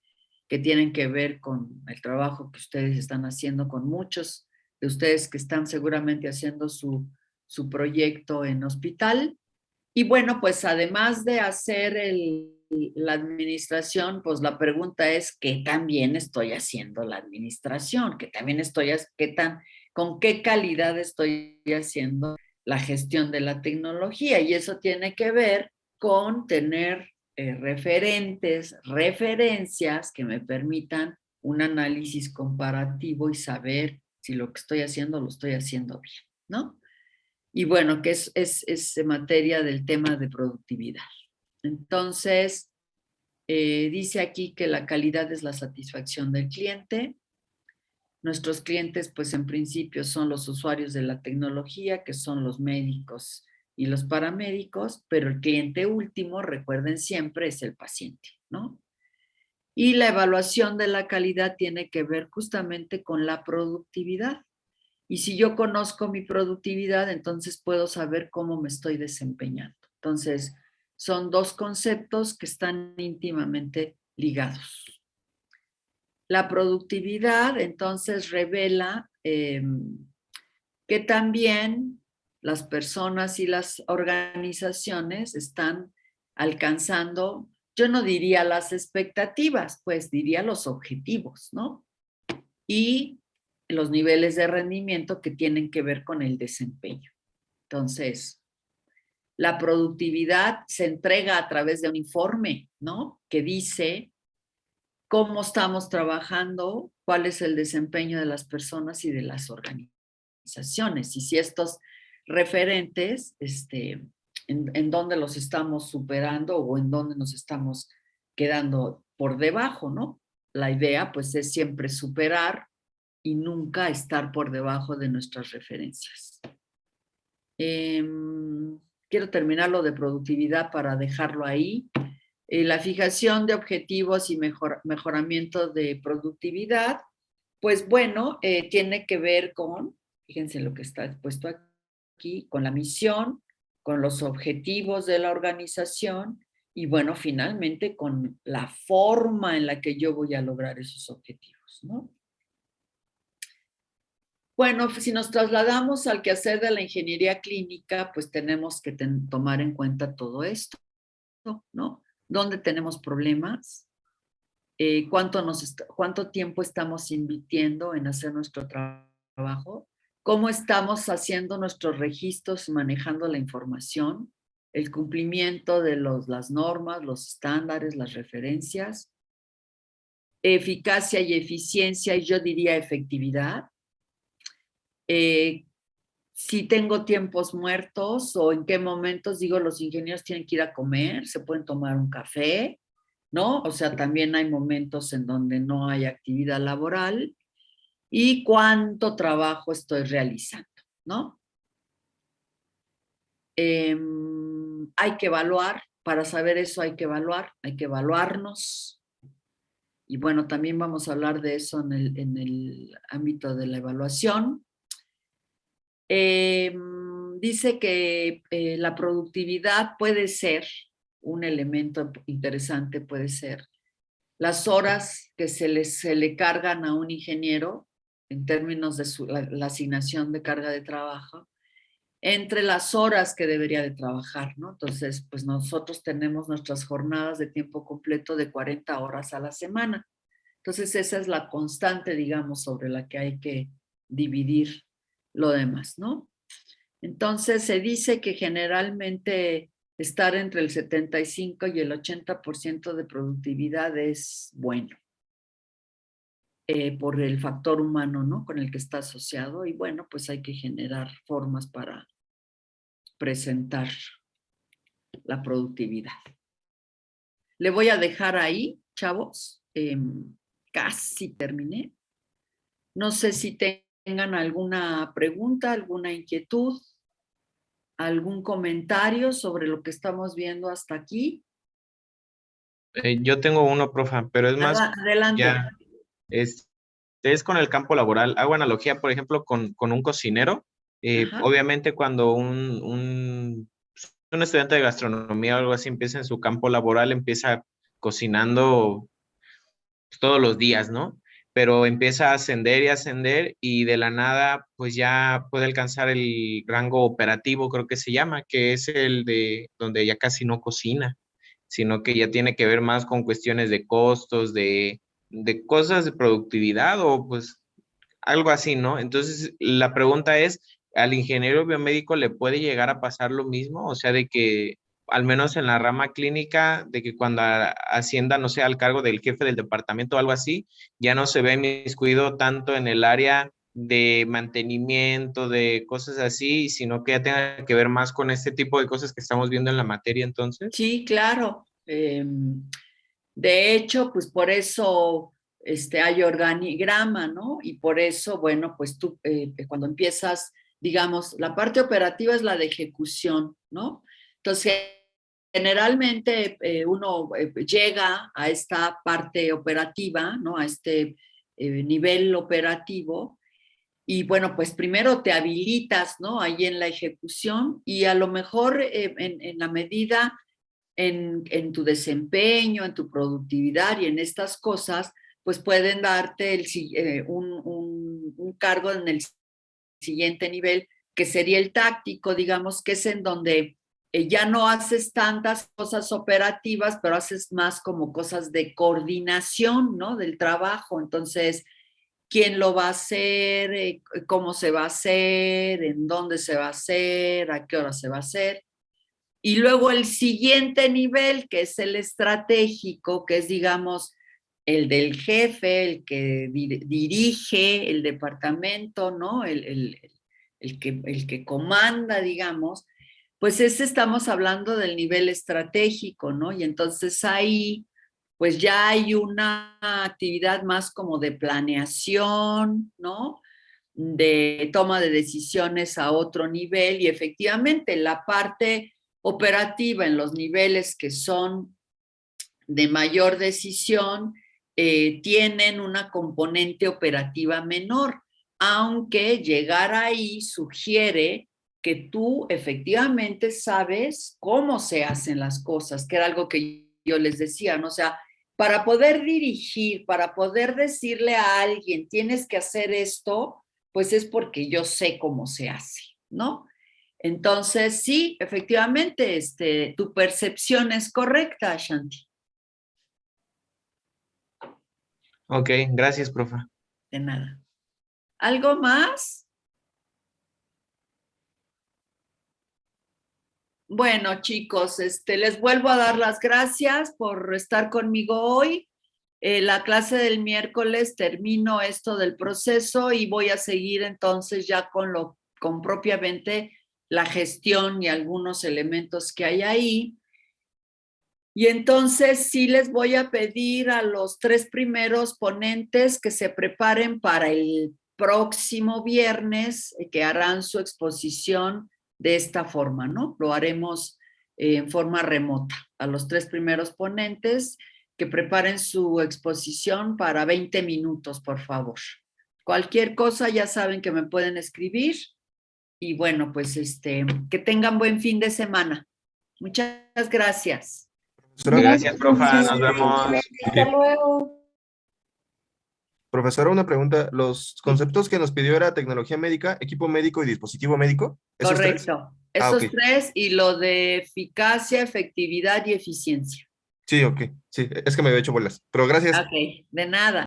que tienen que ver con el trabajo que ustedes están haciendo, con muchos de ustedes que están seguramente haciendo su proyecto en hospital. Y bueno, pues además de hacer la administración, pues la pregunta es, ¿qué tan bien estoy haciendo la administración? ¿Con qué calidad estoy haciendo la gestión de la tecnología, y eso tiene que ver con tener referencias que me permitan un análisis comparativo y saber si lo que estoy haciendo lo estoy haciendo bien, ¿no? Y bueno, que es materia del tema de productividad. Entonces, dice aquí que la calidad es la satisfacción del cliente. Nuestros clientes, pues en principio son los usuarios de la tecnología, que son los médicos y los paramédicos, pero el cliente último, recuerden siempre, es el paciente, ¿no? Y la evaluación de la calidad tiene que ver justamente con la productividad. Y si yo conozco mi productividad, entonces puedo saber cómo me estoy desempeñando. Entonces, son dos conceptos que están íntimamente ligados. La productividad, entonces, revela que también las personas y las organizaciones están alcanzando, yo no diría las expectativas, pues diría los objetivos, ¿no? Y los niveles de rendimiento que tienen que ver con el desempeño. Entonces, la productividad se entrega a través de un informe, ¿no? Que dice cómo estamos trabajando, cuál es el desempeño de las personas y de las organizaciones, y si estos referentes, en dónde los estamos superando o en dónde nos estamos quedando por debajo, ¿no? La idea, pues, es siempre superar y nunca estar por debajo de nuestras referencias. Quiero terminar lo de productividad para dejarlo ahí. La fijación de objetivos y mejoramiento de productividad, pues bueno, tiene que ver con, fíjense lo que está expuesto aquí, con la misión, con los objetivos de la organización y bueno, finalmente con la forma en la que yo voy a lograr esos objetivos, ¿no? Bueno, si nos trasladamos al quehacer de la ingeniería clínica, pues tenemos que tomar en cuenta todo esto, ¿no? ¿Dónde tenemos problemas? ¿Cuánto tiempo estamos invirtiendo en hacer nuestro trabajo? ¿Cómo estamos haciendo nuestros registros y manejando la información? El cumplimiento de las normas, los estándares, las referencias. Eficacia y eficiencia, y yo diría efectividad. Si tengo tiempos muertos o en qué momentos, digo, los ingenieros tienen que ir a comer, se pueden tomar un café, ¿no? O sea, también hay momentos en donde no hay actividad laboral y cuánto trabajo estoy realizando, ¿no? Hay que evaluar, para saber eso hay que evaluarnos. Y bueno, también vamos a hablar de eso en el ámbito de la evaluación. Dice que la productividad puede ser un elemento interesante, puede ser las horas que se le cargan a un ingeniero en términos de la asignación de carga de trabajo, entre las horas que debería de trabajar, ¿no? Entonces, pues nosotros tenemos nuestras jornadas de tiempo completo de 40 horas a la semana. Entonces, esa es la constante, digamos, sobre la que hay que dividir lo demás, ¿no? Entonces, se dice que generalmente estar entre el 75 y el 80% de productividad es bueno por el factor humano, ¿no? Con el que está asociado. Y bueno, pues hay que generar formas para presentar la productividad. Le voy a dejar ahí, chavos. Casi terminé. No sé si tengan alguna pregunta, alguna inquietud, algún comentario sobre lo que estamos viendo hasta aquí. Yo tengo uno, profa, pero es más, Adelante. ya, es con el campo laboral. Hago analogía, por ejemplo, con un cocinero. Obviamente, cuando un estudiante de gastronomía o algo así empieza en su campo laboral, empieza cocinando pues, todos los días, ¿no? Pero empieza a ascender y de la nada, pues ya puede alcanzar el rango operativo, creo que se llama, que es el de donde ya casi no cocina, sino que ya tiene que ver más con cuestiones de costos, de cosas de productividad o pues algo así, ¿no? Entonces, la pregunta es, al ingeniero biomédico le puede llegar a pasar lo mismo, o sea, de que al menos en la rama clínica, de que cuando Hacienda no sea al cargo del jefe del departamento o algo así, ya no se ve inmiscuido tanto en el área de mantenimiento, de cosas así, sino que ya tenga que ver más con este tipo de cosas que estamos viendo en la materia entonces. Sí, claro. De hecho, pues por eso hay organigrama, ¿no? Y por eso, bueno, pues tú cuando empiezas, digamos, la parte operativa es la de ejecución, ¿no? Entonces, generalmente uno llega a esta parte operativa, ¿no? A este nivel operativo. Y bueno, pues primero te habilitas, ¿no? Ahí en la ejecución y a lo mejor en la medida en tu desempeño, en tu productividad y en estas cosas, pues pueden darte un cargo en el siguiente nivel, que sería el táctico, digamos, que es en donde ya no haces tantas cosas operativas, pero haces más como cosas de coordinación, ¿no? Del trabajo. Entonces, quién lo va a hacer, cómo se va a hacer, en dónde se va a hacer, a qué hora se va a hacer. Y luego el siguiente nivel, que es el estratégico, que es, digamos, el del jefe, el que dirige el departamento, ¿no? El que comanda, digamos, pues ese estamos hablando del nivel estratégico, ¿no? Y entonces ahí, pues ya hay una actividad más como de planeación, ¿no? De toma de decisiones a otro nivel y efectivamente la parte operativa en los niveles que son de mayor decisión tienen una componente operativa menor, aunque llegar ahí sugiere que tú efectivamente sabes cómo se hacen las cosas, que era algo que yo les decía, ¿no? O sea, para poder dirigir, para poder decirle a alguien, tienes que hacer esto, pues es porque yo sé cómo se hace, ¿no? Entonces, sí, efectivamente, tu percepción es correcta, Shanti. Ok, gracias, profe. De nada. ¿Algo más? Bueno, chicos, les vuelvo a dar las gracias por estar conmigo hoy. La clase del miércoles termino esto del proceso y voy a seguir entonces ya con propiamente la gestión y algunos elementos que hay ahí. Y entonces sí les voy a pedir a los 3 primeros ponentes que se preparen para el próximo viernes, que harán su exposición de esta forma, ¿no? Lo haremos en forma remota. A los 3 primeros ponentes que preparen su exposición para 20 minutos, por favor. Cualquier cosa ya saben que me pueden escribir y bueno, pues que tengan buen fin de semana. Muchas gracias. Gracias, profe. Nos vemos. Hasta luego. Profesora, una pregunta. ¿Los conceptos que nos pidió era tecnología médica, equipo médico y dispositivo médico? ¿Esos tres? Correcto. Ah, Esos ok. 3 y lo de eficacia, efectividad y eficiencia. Sí, ok. Sí, es que me había hecho bolas. Pero gracias. Ok, de nada.